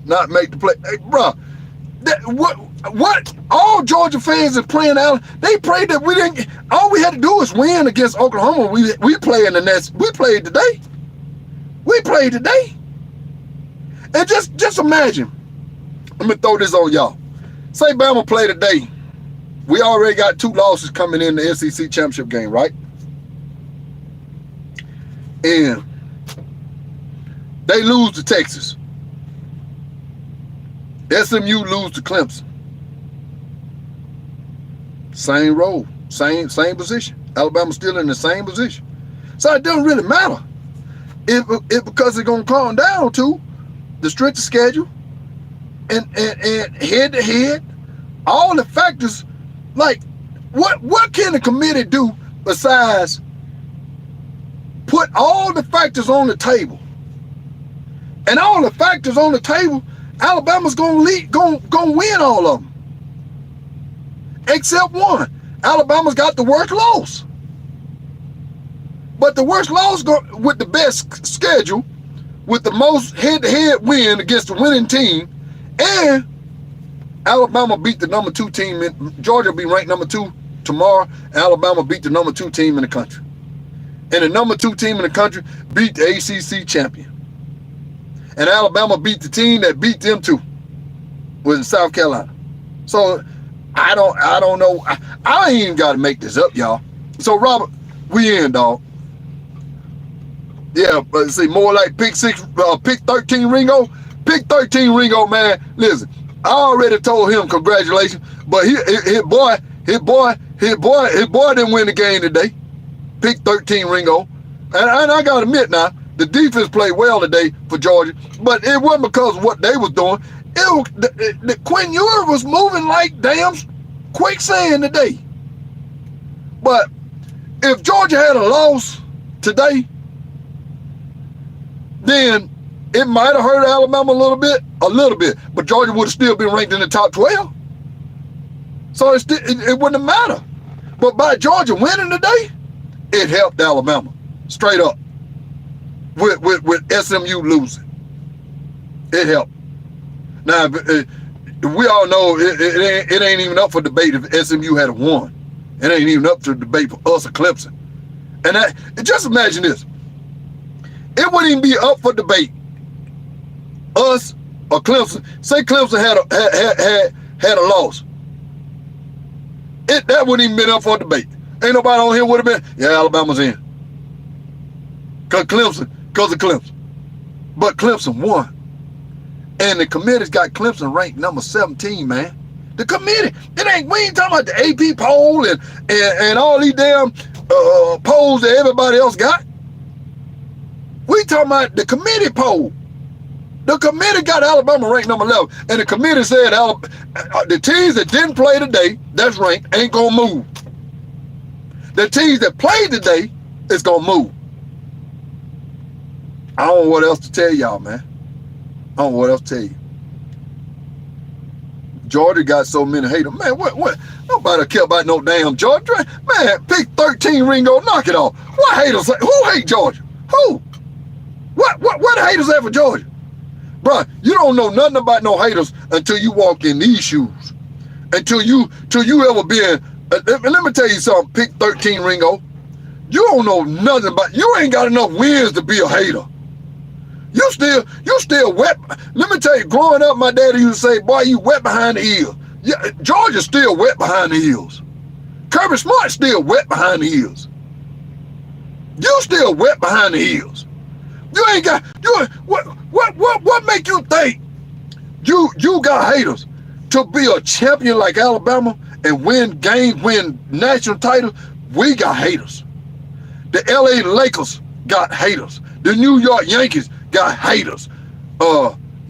not make the play. Hey, bro, what? All Georgia fans is praying out. They prayed that we didn't. All we had to do was win against Oklahoma. We play in the next. We played today. We played today. And just imagine. Let me throw this on y'all. Say Bama play today. We already got 2 losses coming in the SEC championship game, right? And they lose to Texas. SMU lose to Clemson. Same role, same position. Alabama's still in the same position. So it doesn't really matter. It because it's gonna calm down to the strength of schedule and head to head, all the factors. Like what can the committee do besides put all the factors on the table? And all the factors on the table, Alabama's gonna win all of them. Except one. Alabama's got the worst loss. But the worst loss with the best schedule, with the most head-to-head win against the winning team, and Alabama beat the number 2 team. Georgia will be ranked number 2 tomorrow. Alabama beat the number 2 team in the country. And the number 2 team in the country beat the ACC champion. And Alabama beat the team that beat them too, was in South Carolina. So I don't know. I ain't even got to make this up, y'all. So Robert, we in, dog. Yeah, but see, more like pick 13 Ringo. Pick 13 Ringo, man. Listen, I already told him congratulations, but his boy didn't win the game today. Pick 13 Ringo, and I gotta admit now, the defense played well today for Georgia, but it wasn't because of what they was doing. The Quinn Ewers was moving like damn quicksand today. But if Georgia had a loss today, then it might have hurt Alabama a little bit, but Georgia would have still been ranked in the top 12. So it wouldn't have mattered. But by Georgia winning today, it helped Alabama straight up. With SMU losing, it helped. Now we all know it ain't even up for debate if SMU had won. It ain't even up to debate for us or Clemson. And just imagine this. It wouldn't even be up for debate. Us or Clemson. Say Clemson had a loss. That wouldn't even been up for debate. Ain't nobody on here would have been, yeah, Alabama's in. Because of Clemson. But Clemson won. And the committee's got Clemson ranked number 17, man. The committee. We ain't talking about the AP poll and all these damn polls that everybody else got. We talking about the committee poll. The committee got Alabama ranked number 11. And the committee said the teams that didn't play today, that's ranked, ain't going to move. The teams that played today is going to move. I don't know what else to tell y'all, man. I don't know what else to tell you. Georgia got so many haters. Man, what? Nobody care about no damn Georgia. Man, pick 13, Ringo, knock it off. What haters? Who hate Georgia? Who? What the haters at for Georgia? Bruh, you don't know nothing about no haters until you walk in these shoes. Until you ever been, let me tell you something, pick 13, Ringo. You don't know nothing about, you ain't got enough wins to be a hater. You still wet. Let me tell you, growing up, my daddy used to say, boy, you wet behind the ears. Yeah, Georgia's still wet behind the ears. Kirby Smart's still wet behind the ears. You still wet behind the ears. You ain't got, what make you think you got haters to be a champion like Alabama and win games, win national titles? We got haters. The LA Lakers got haters. The New York Yankees got haters.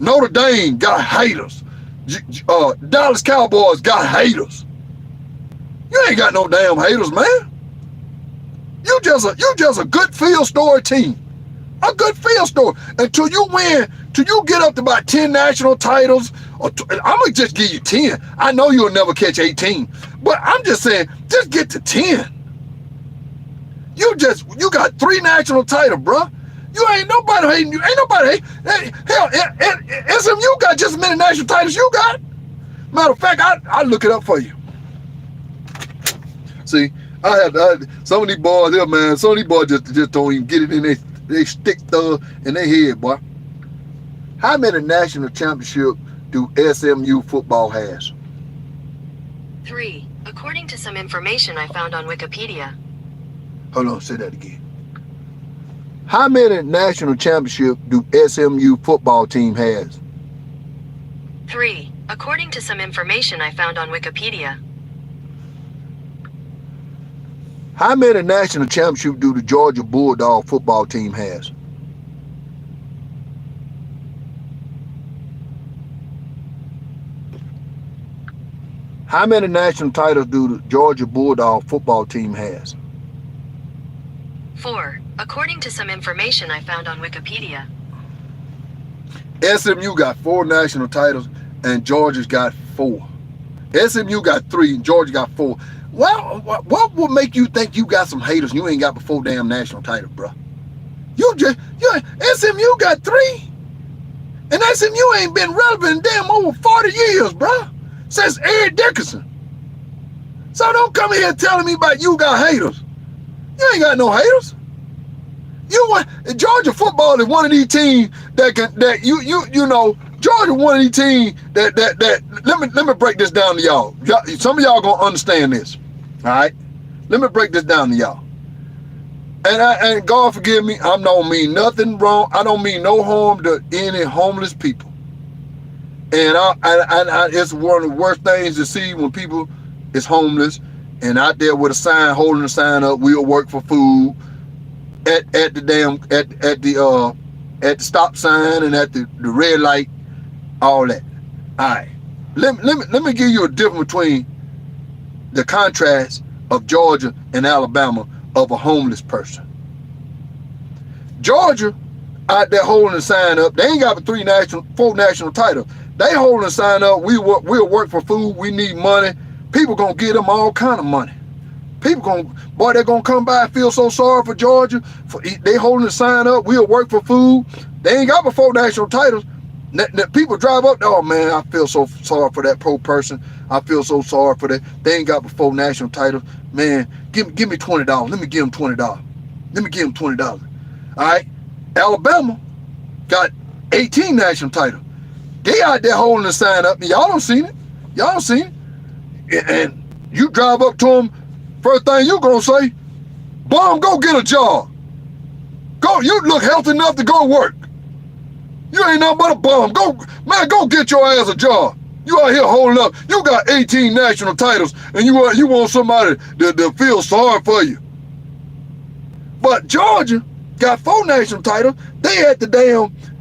Notre Dame got haters. Dallas Cowboys got haters. You ain't got no damn haters, man. You just a good field story team. A good field story. Until you win, till you get up to about 10 national titles, or I'm gonna just give you 10. I know you'll never catch 18, but I'm just saying, just get to 10. You got 3 national titles, bruh. You ain't nobody hating you. Ain't nobody hating. Hell, SMU got just as many national titles you got. Matter of fact, I look it up for you. See, I had some of these boys there, man. Some of these boys just don't even get it in they stick thug in their head, boy. How many national championships do SMU football has? 3, according to some information I found on Wikipedia. Hold on, say that again. How many national championships do SMU football team has? 3, according to some information I found on Wikipedia. How many national championships do the Georgia Bulldog football team has? How many national titles do the Georgia Bulldog football team has? 4, according to some information I found on Wikipedia. SMU got 4 national titles and Georgia's got 4. SMU got 3 and Georgia got 4. Well, what would make you think you got some haters and you ain't got the 4 damn national titles, bro? SMU got 3. And SMU ain't been relevant in damn over 40 years, bro. Since Eric Dickerson. So don't come here telling me about you got haters. You ain't got no haters. Georgia football is one of these teams Georgia one of these teams that let me break this down to y'all. Some of y'all gonna understand this. All right? Let me break this down to y'all. And God forgive me, I don't mean nothing wrong. I don't mean no harm to any homeless people. And it's one of the worst things to see when people is homeless and out there with a sign, holding a sign up, we'll work for food at the stop sign and at the red light, all that. All right. Let me give you a difference between the contrast of Georgia and Alabama of a homeless person. Georgia out there holding a sign up, they ain't got 4 national titles. They holding a sign up, we'll work for food, we need money. People gonna give them all kind of money. They're gonna come by and feel so sorry for Georgia. They holding a sign up, we'll work for food. They ain't got 4 national titles. People drive up, oh man, I feel so sorry for that poor person. I feel so sorry for that. They ain't got 4 national titles. Man, give me $20. Let me give them $20. Let me give them $20. All right. Alabama got 18 national titles. They out there holding a sign up, and y'all don't seen it. Y'all don't seen it. And you drive up to them, first thing you gonna say, "Bum, go get a job. Go, you look healthy enough to go work. You ain't nothing but a bum. Go get your ass a job. You out here holding up. You got 18 national titles, and you want somebody to feel sorry for you." But Georgia got 4 national titles. They at the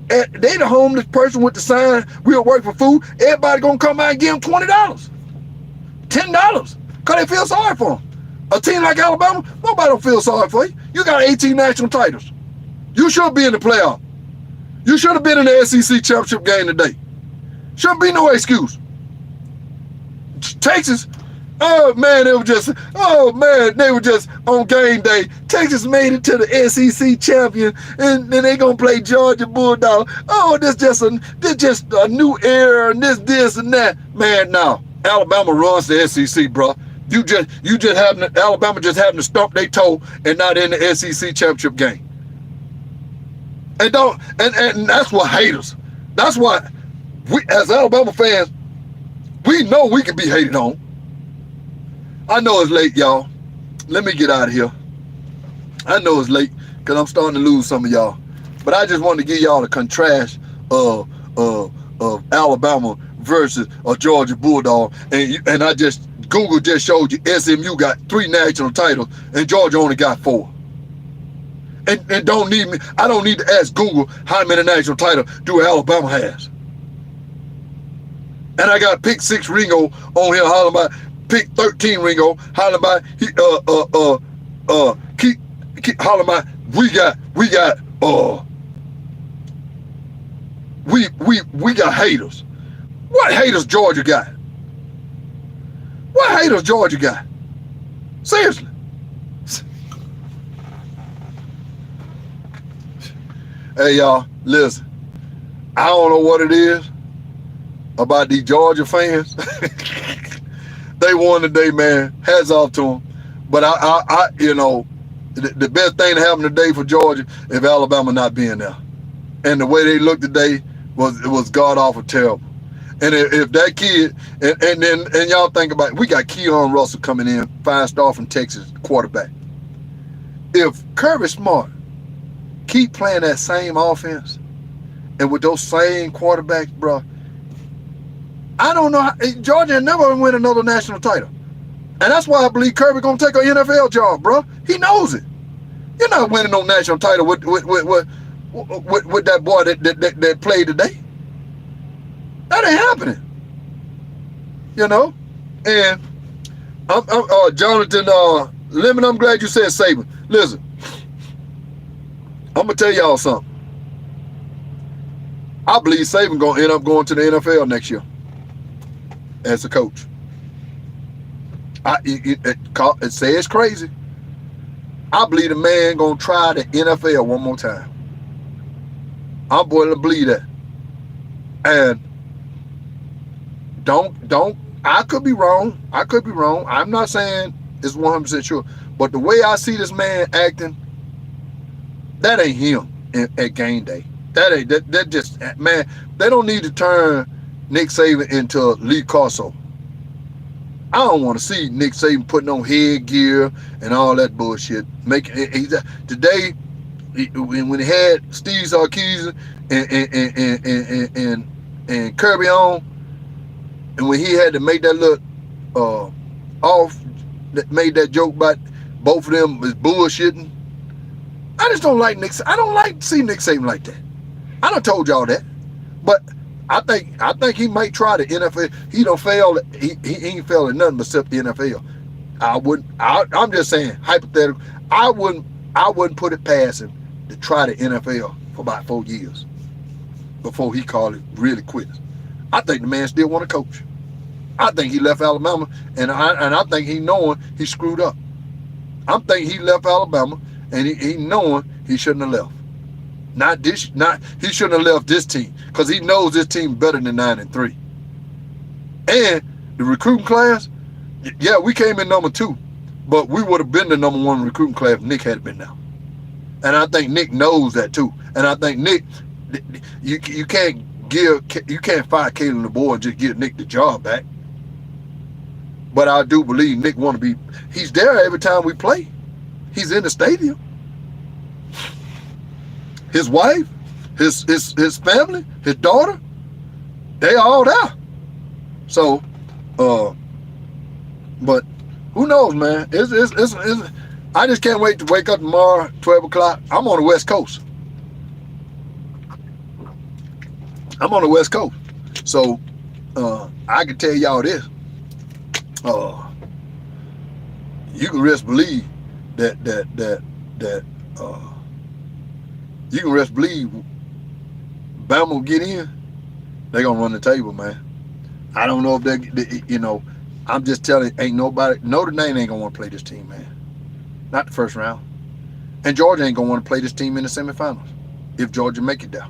they the homeless person with the sign, we'll work for food. Everybody gonna come out and give them $20, $10, because they feel sorry for them. A team like Alabama, nobody don't feel sorry for you. You got 18 national titles. You should be in the playoff. You should have been in the SEC championship game today. Shouldn't be no excuse. Texas, oh man, they were just on game day. Texas made it to the SEC champion, and then they gonna play Georgia Bulldog. Oh, this just a new era, and this and that. Man, now Alabama runs the SEC, bro. Alabama just having to stump their toe and not in the SEC championship game. And that's what haters. That's why we, as Alabama fans, we know we can be hated on. I know it's late, y'all. Let me get out of here. I know it's late because I'm starting to lose some of y'all. But I just wanted to give y'all a contrast of Alabama versus a Georgia Bulldog. And I just, Google just showed you SMU got 3 national titles and Georgia only got 4. And I don't need to ask Google how many national titles do Alabama has. And I got pick 6 Ringo on here hollering about pick 13 Ringo hollering about keep hollering about we got haters. What haters Georgia got? What haters Georgia got? Seriously. Hey y'all, listen. I don't know what it is about these Georgia fans. They won today, man. Hats off to them. But I the best thing to happen today for Georgia if Alabama not being there. And the way they looked today was god awful terrible. And if that kid and y'all think about it, we got Keon Russell coming in, 5-star from Texas, quarterback. If Kirby Smart keep playing that same offense and with those same quarterbacks, bro, I don't know. Georgia never win another national title. And that's why I believe Kirby going to take an NFL job, bro. He knows it. You're not winning no national title with that boy that played today. That ain't happening. You know? And Jonathan Lemon, I'm glad you said Saban. Listen, I'm going to tell y'all something. I believe Saban going to end up going to the NFL next year as a coach. It says crazy. I believe the man going to try the NFL one more time. I'm going to believe that. And don't, I could be wrong. I'm not saying it's 100% sure. But the way I see this man acting, that ain't him at game day. That just, man, they don't need to turn Nick Saban into Lee Corso. I don't want to see Nick Saban putting on headgear and all that bullshit. Today, when he had Steve Sarkisian and Kirby on, and when he had to make that look made that joke about both of them is bullshitting. I just don't like Nick. I don't like to see Nick Saban like that. I done told y'all that, but I think he might try the NFL. He don't fail. He ain't failed at nothing except the NFL. I'm just saying hypothetical. I wouldn't put it past him to try the NFL for about 4 years before he called it really quits. I think the man still want to coach. I think he left Alabama, and I think he knowing he screwed up. I'm thinking he left Alabama, and he knowing he shouldn't have left. He shouldn't have left this team because he knows this team better than 9-3. And the recruiting class, yeah, we came in number 2, but we would have been the number 1 recruiting class if Nick had been there. And I think Nick knows that too. And I think Nick, you can't fire Kalen DeBoer and just give Nick the job back. But I do believe Nick want to be. He's there every time we play. He's in the stadium. His wife, his family, his daughter, they all there. So, but who knows, man? It's I just can't wait to wake up tomorrow, 12 o'clock. I'm on the West Coast. So, I can tell y'all this. You can rest believe that you can rest believe Bama will get in. They're gonna run the table, man. I don't know if I'm just telling you, ain't nobody, Notre Dame ain't gonna want to play this team, man. Not the first round. And Georgia ain't gonna want to play this team in the semifinals if Georgia make it there.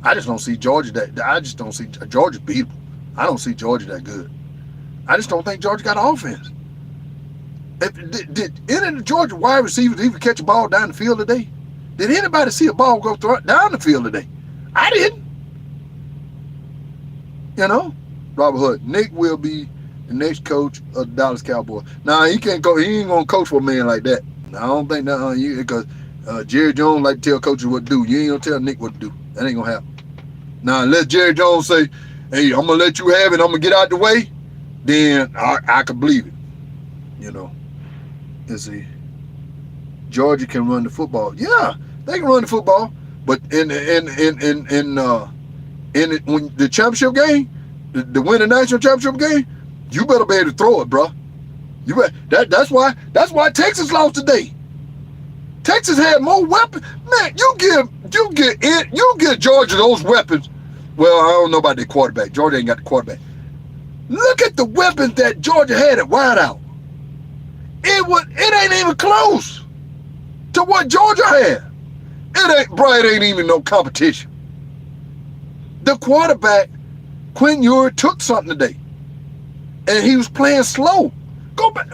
I just don't see Georgia I just don't see Georgia beatable. I don't see Georgia that good. I just don't think Georgia got offense. Did any of the Georgia wide receivers even catch a ball down the field today? Did anybody see a ball go down the field today? I didn't. You know, Robert Hood, Nick will be the next coach of the Dallas Cowboys. Nah, he can't go. He ain't gonna coach for a man like that. I don't think that because Jerry Jones like to tell coaches what to do. You ain't gonna tell Nick what to do. That ain't gonna happen. Now, unless Jerry Jones say, "Hey, I'm gonna let you have it. I'm gonna get out the way," then I could believe it. You know, let's see. Georgia can run the football. Yeah, they can run the football, but when the championship game, the winning national championship game, you better be able to throw it, bro. You better, that's why Texas lost today. Texas had more weapons. Man, you give Georgia those weapons. Well, I don't know about the quarterback. Georgia ain't got the quarterback. Look at the weapons that Georgia had at wideout. It ain't even close to what Georgia had. It ain't even no competition. The quarterback, Quinn Ewers, took something today. And he was playing slow. Go back.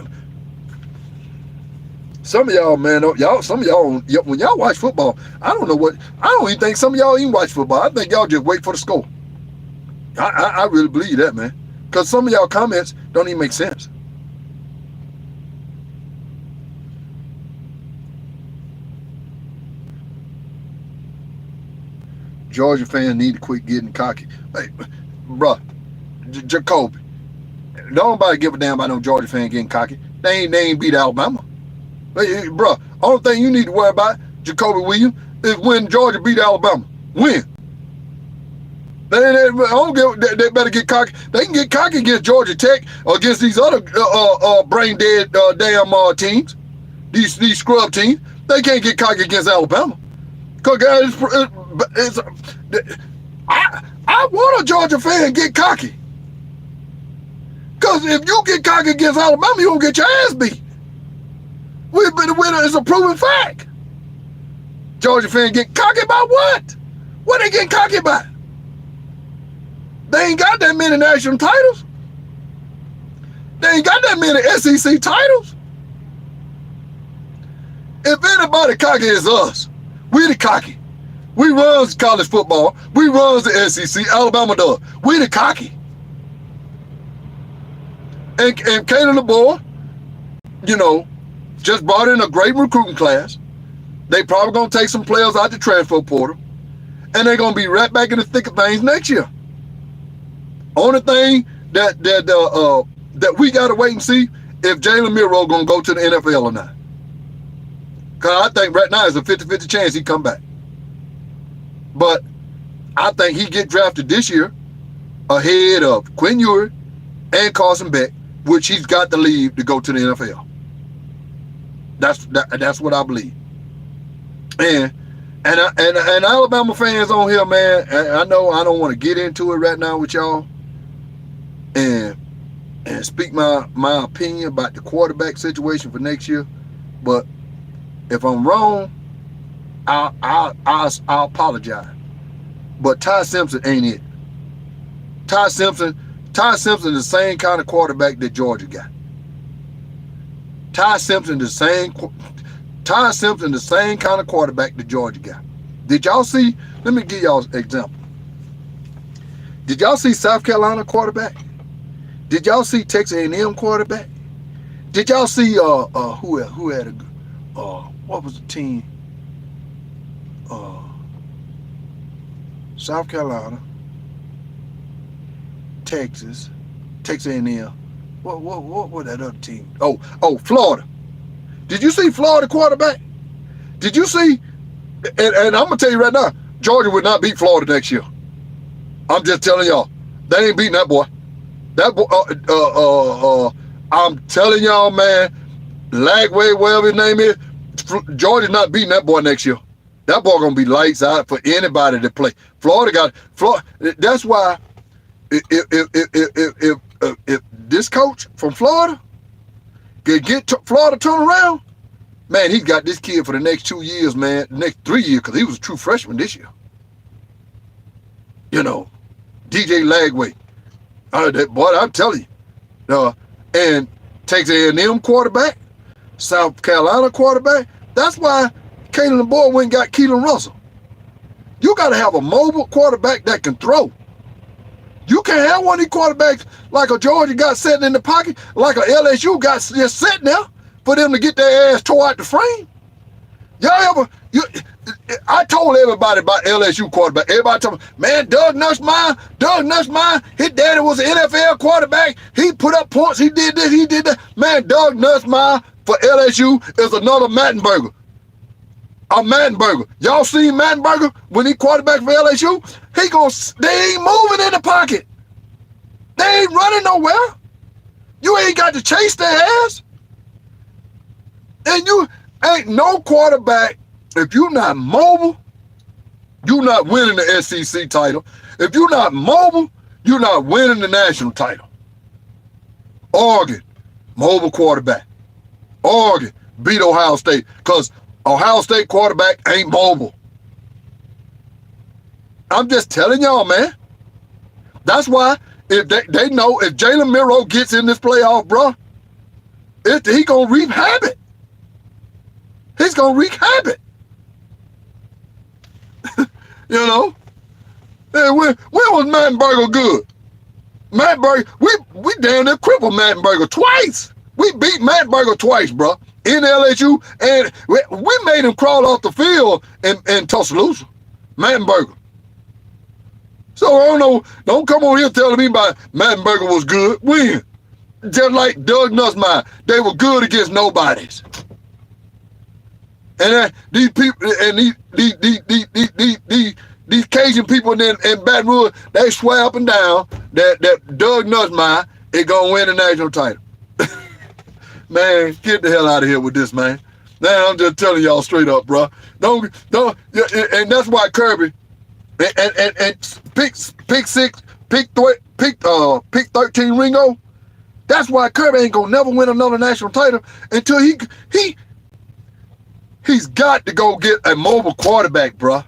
Some of y'all, man, when y'all watch football, I don't even think some of y'all even watch football. I think y'all just wait for the score. I really believe that, man. Because some of y'all comments don't even make sense. Georgia fans need to quit getting cocky. Hey, bruh, Jacoby, nobody give a damn about no Georgia fan getting cocky. They ain't beat Alabama. Hey, bruh, only thing you need to worry about, Jacoby Williams, is when Georgia beat Alabama. When? They better get cocky. They can get cocky against Georgia Tech or against these other brain dead damn teams, these scrub teams. They can't get cocky against Alabama. Cause guys, I want a Georgia fan to get cocky. Cause if you get cocky against Alabama, you gonna get your ass beat. We've been the winner. It's a proven fact. Georgia fan get cocky about what? What they getting cocky about? They ain't got that many national titles. They ain't got that many SEC titles. If anybody cocky, is us. We the cocky. We runs college football. We runs the SEC. Alabama does. We the cocky. And Kalen DeBoer, you know, just brought in a great recruiting class. They probably gonna take some players out the transfer portal, and they're gonna be right back in the thick of things next year. Only thing that we gotta wait and see if Jalen Milroe gonna go to the NFL or not. Cause I think right now it's a 50-50 chance he come back. But I think he get drafted this year ahead of Quinn Ewers and Carson Beck, which he's got to leave to go to the NFL. That's what I believe. And Alabama fans on here, man, I know I don't want to get into it right now with y'all and speak my opinion about the quarterback situation for next year, but if I'm wrong, I'll apologize. But Ty Simpson ain't it. Ty Simpson is the same kind of quarterback that Georgia got. Ty Simpson the same kind of quarterback that Georgia got. Did y'all see? Let me give y'all an example. Did y'all see South Carolina quarterback? Did y'all see Texas A&M quarterback? Did y'all see who had a what was the team? South Carolina, Texas A&M. What was that other team? Oh, Florida. Did you see Florida quarterback? Did you see? And I'm gonna tell you right now, Georgia would not beat Florida next year. I'm just telling y'all, they ain't beating that boy. That boy. I'm telling y'all, man, Lagway, whatever his name is, Georgia's not beating that boy next year. That boy gonna be lights out for anybody to play. Florida. That's why if this coach from Florida could get Florida turned around, man, he's got this kid for the next 2 years, man, next 3 years, because he was a true freshman this year. You know, DJ Lagway. That boy, I'm telling you. And Texas A&M quarterback, South Carolina quarterback. That's why Kalen Boyd went and got Keelan Russell. You got to have a mobile quarterback that can throw. You can't have one of these quarterbacks like a Georgia got sitting in the pocket, like a LSU got just sitting there for them to get their ass tore out the frame. I told everybody about LSU quarterback. Everybody told me, man, Doug Nussmeier, his daddy was an NFL quarterback. He put up points. He did this, he did that. Man, Doug Nussmeier for LSU is another Mattenberger. A Mattenberger. Y'all seen Mattenberger when he quarterback for LSU? They ain't moving in the pocket. They ain't running nowhere. You ain't got to chase their ass. And you ain't no quarterback. If you're not mobile, you're not winning the SEC title. If you're not mobile, you're not winning the national title. Oregon, mobile quarterback. Oregon beat Ohio State because Ohio State quarterback ain't mobile. I'm just telling y'all, man. That's why if they know if Jalen Miro gets in this playoff, bro, he gonna reap havoc. He's gonna wreak havoc. You know? Hey, when was Mattenberger good? Mattenberger, we damn near crippled Mattenberger twice. We beat Mattenberger twice, bro. In LSU, and we made him crawl off the field in Tuscaloosa. Mattenberger. So I don't know, don't come on here telling me about Mattenberger was good. When? Just like Doug Nussmeier, they were good against nobodies. And these people, and these Cajun people in Baton Rouge, they swear up and down that Doug Nussmeier is gonna win the national title. Man, get the hell out of here with this, man. Now I'm just telling y'all straight up, bro. Don't, and that's why Kirby and pick 13 Ringo. That's why Kirby ain't gonna never win another national title until he's got to go get a mobile quarterback, bro.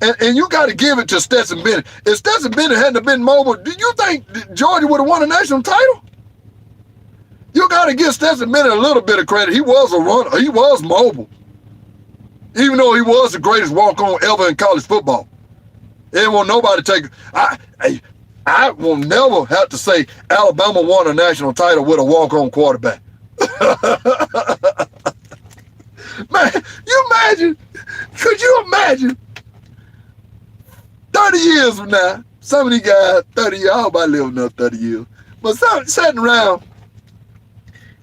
And you got to give it to Stetson Bennett. If Stetson Bennett hadn't been mobile, do you think Georgia would have won a national title? You got to give Stetson Bennett a little bit of credit. He was a runner. He was mobile. Even though he was the greatest walk-on ever in college football. It won't nobody take it. I will never have to say Alabama won a national title with a walk-on quarterback. Man, could you imagine 30 years from now, some of these guys, 30 years, I hope I live another 30 years, but some sitting around,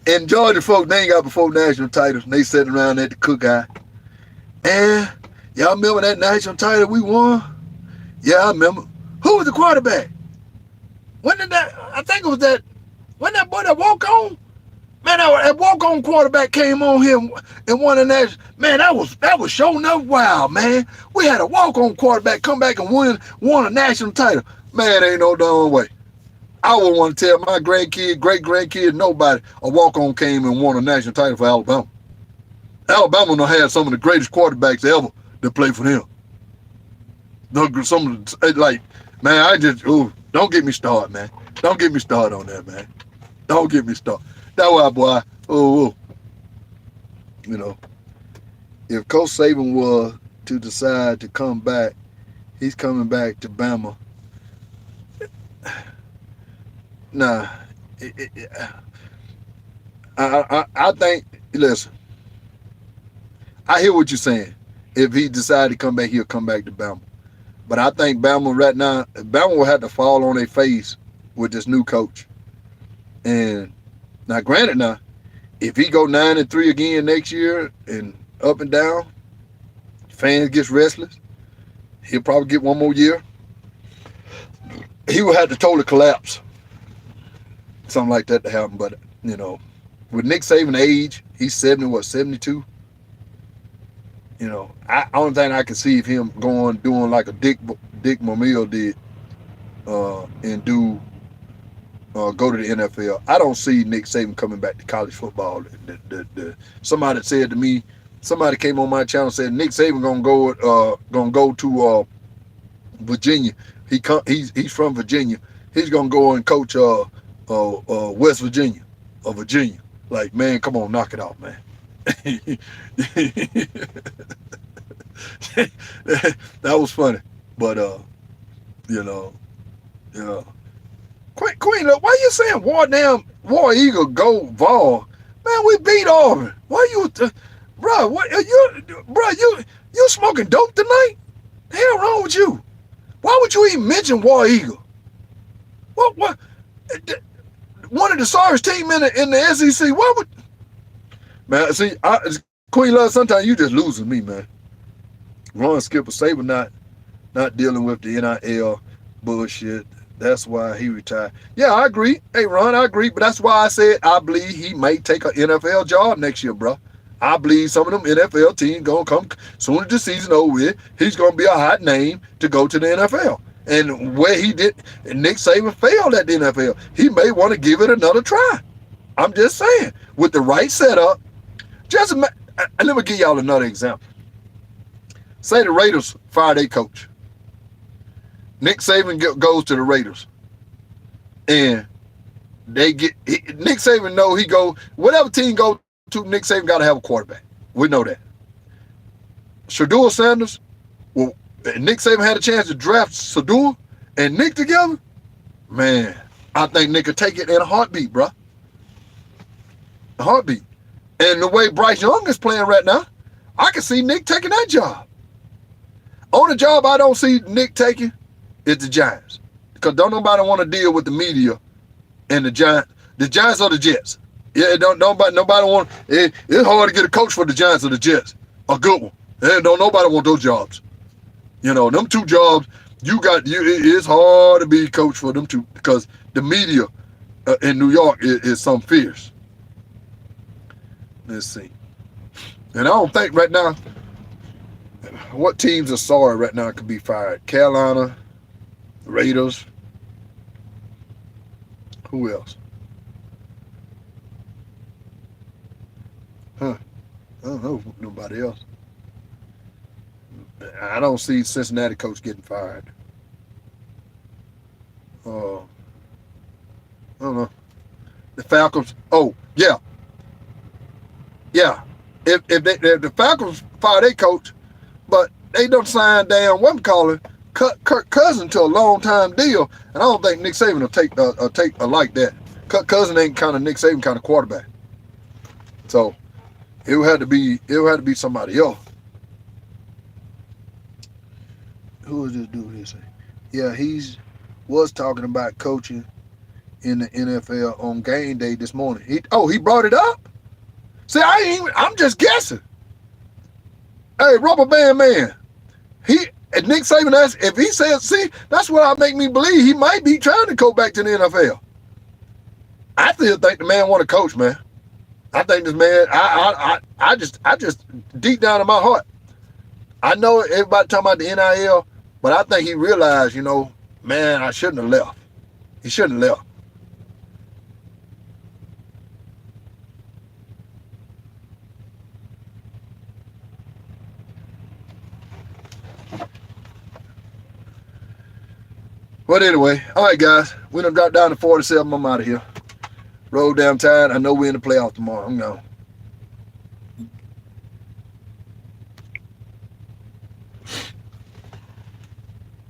and Georgia folks, they ain't got before national titles, and they sitting around at the cookout, and y'all remember that national title we won? Yeah, I remember. Who was the quarterback? When did that, I think it was that, wasn't that boy that walk-on? Man, that walk-on quarterback came on here and won a national. Man, that was sure enough wild, man. We had a walk-on quarterback come back and won a national title. Man, ain't no darn way. I would want to tell my grandkid, great-grandkid, nobody, a walk-on came and won a national title for Alabama. Alabama done had some of the greatest quarterbacks ever that played for them. Some of the, like, man, don't get me started, man. Don't get me started on that, man. Don't get me started. That's why, boy, you know, if Coach Saban was to decide to come back, he's coming back to Bama. Nah, I think, listen, I hear what you're saying. If he decided to come back, he'll come back to Bama. But I think Bama right now, Bama will have to fall on their face with this new coach. And now, granted, if he go 9-3 again next year and up and down, fans gets restless, he'll probably get one more year. He will have to totally collapse. Something like that to happen. But, you know, with Nick Saban's age, he's 72? You know, only thing I can see of him doing like a Dick Mamil did and do go to the NFL. I don't see Nick Saban coming back to college football. Somebody said to me, somebody came on my channel and said Nick Saban gonna go to Virginia. He's from Virginia. He's gonna go and coach West Virginia or Virginia. Like, man, come on, knock it off, man. That was funny, but Queen, why you saying War Eagle go Vol? Man, we beat Auburn. Why you, bro? What you smoking dope tonight? The hell wrong with you? Why would you even mention War Eagle? What? One of the sorriest team in the SEC. Why would? Man, see, Queen Love. Sometimes you just losing me, man. Ron Skipper Saban not dealing with the NIL bullshit. That's why he retired. Yeah, I agree. Hey, Ron, I agree. But that's why I said I believe he may take an NFL job next year, bro. I believe some of them NFL teams gonna come soon as the season over with. He's gonna be a hot name to go to the NFL. And where he did, Nick Saban failed at the NFL. He may want to give it another try. I'm just saying, with the right setup. And let me give y'all another example. Say the Raiders fire their coach. Nick Saban goes to the Raiders, and Nick Saban know he go whatever team go to. Nick Saban got to have a quarterback. We know that. Shedeur Sanders. Well, Nick Saban had a chance to draft Shedeur and Nick together. Man, I think Nick could take it in a heartbeat, bro. A heartbeat. And the way Bryce Young is playing right now, I can see Nick taking that job. Only job I don't see Nick taking is the Giants. Because don't nobody want to deal with the media and the Giants. The Giants or the Jets. Yeah, nobody want. It's hard to get a coach for the Giants or the Jets. A good one. Don't nobody want those jobs. Them two jobs, it's hard to be coach for them two because the media in New York is some fierce. Let's see. And I don't think right now, what teams are sorry right now could be fired? Carolina, Raiders. Who else? I don't know nobody else. I don't see Cincinnati coach getting fired. I don't know. The Falcons. Oh, yeah. Yeah. If the Falcons fire their coach, but they don't sign Kirk Cousins to a long time deal, and I don't think Nick Saban will take like that. Kirk Cousins ain't kind of Nick Saban kind of quarterback. So it would have to be somebody else. Who is this dude here saying? Yeah, was talking about coaching in the NFL on game day this morning. He brought it up? See, I'm just guessing. Hey, Rubber Band Man. Nick Saban, if he says, see, that's what I make me believe he might be trying to go back to the NFL. I still think the man want to coach, man. I think this man, I just deep down in my heart, I know everybody talking about the NIL, but I think he realized, man, I shouldn't have left. He shouldn't have left. But anyway, all right, guys. We done dropped down to 47. I'm out of here. Roll down tired. I know we're in the playoffs tomorrow. I'm gone.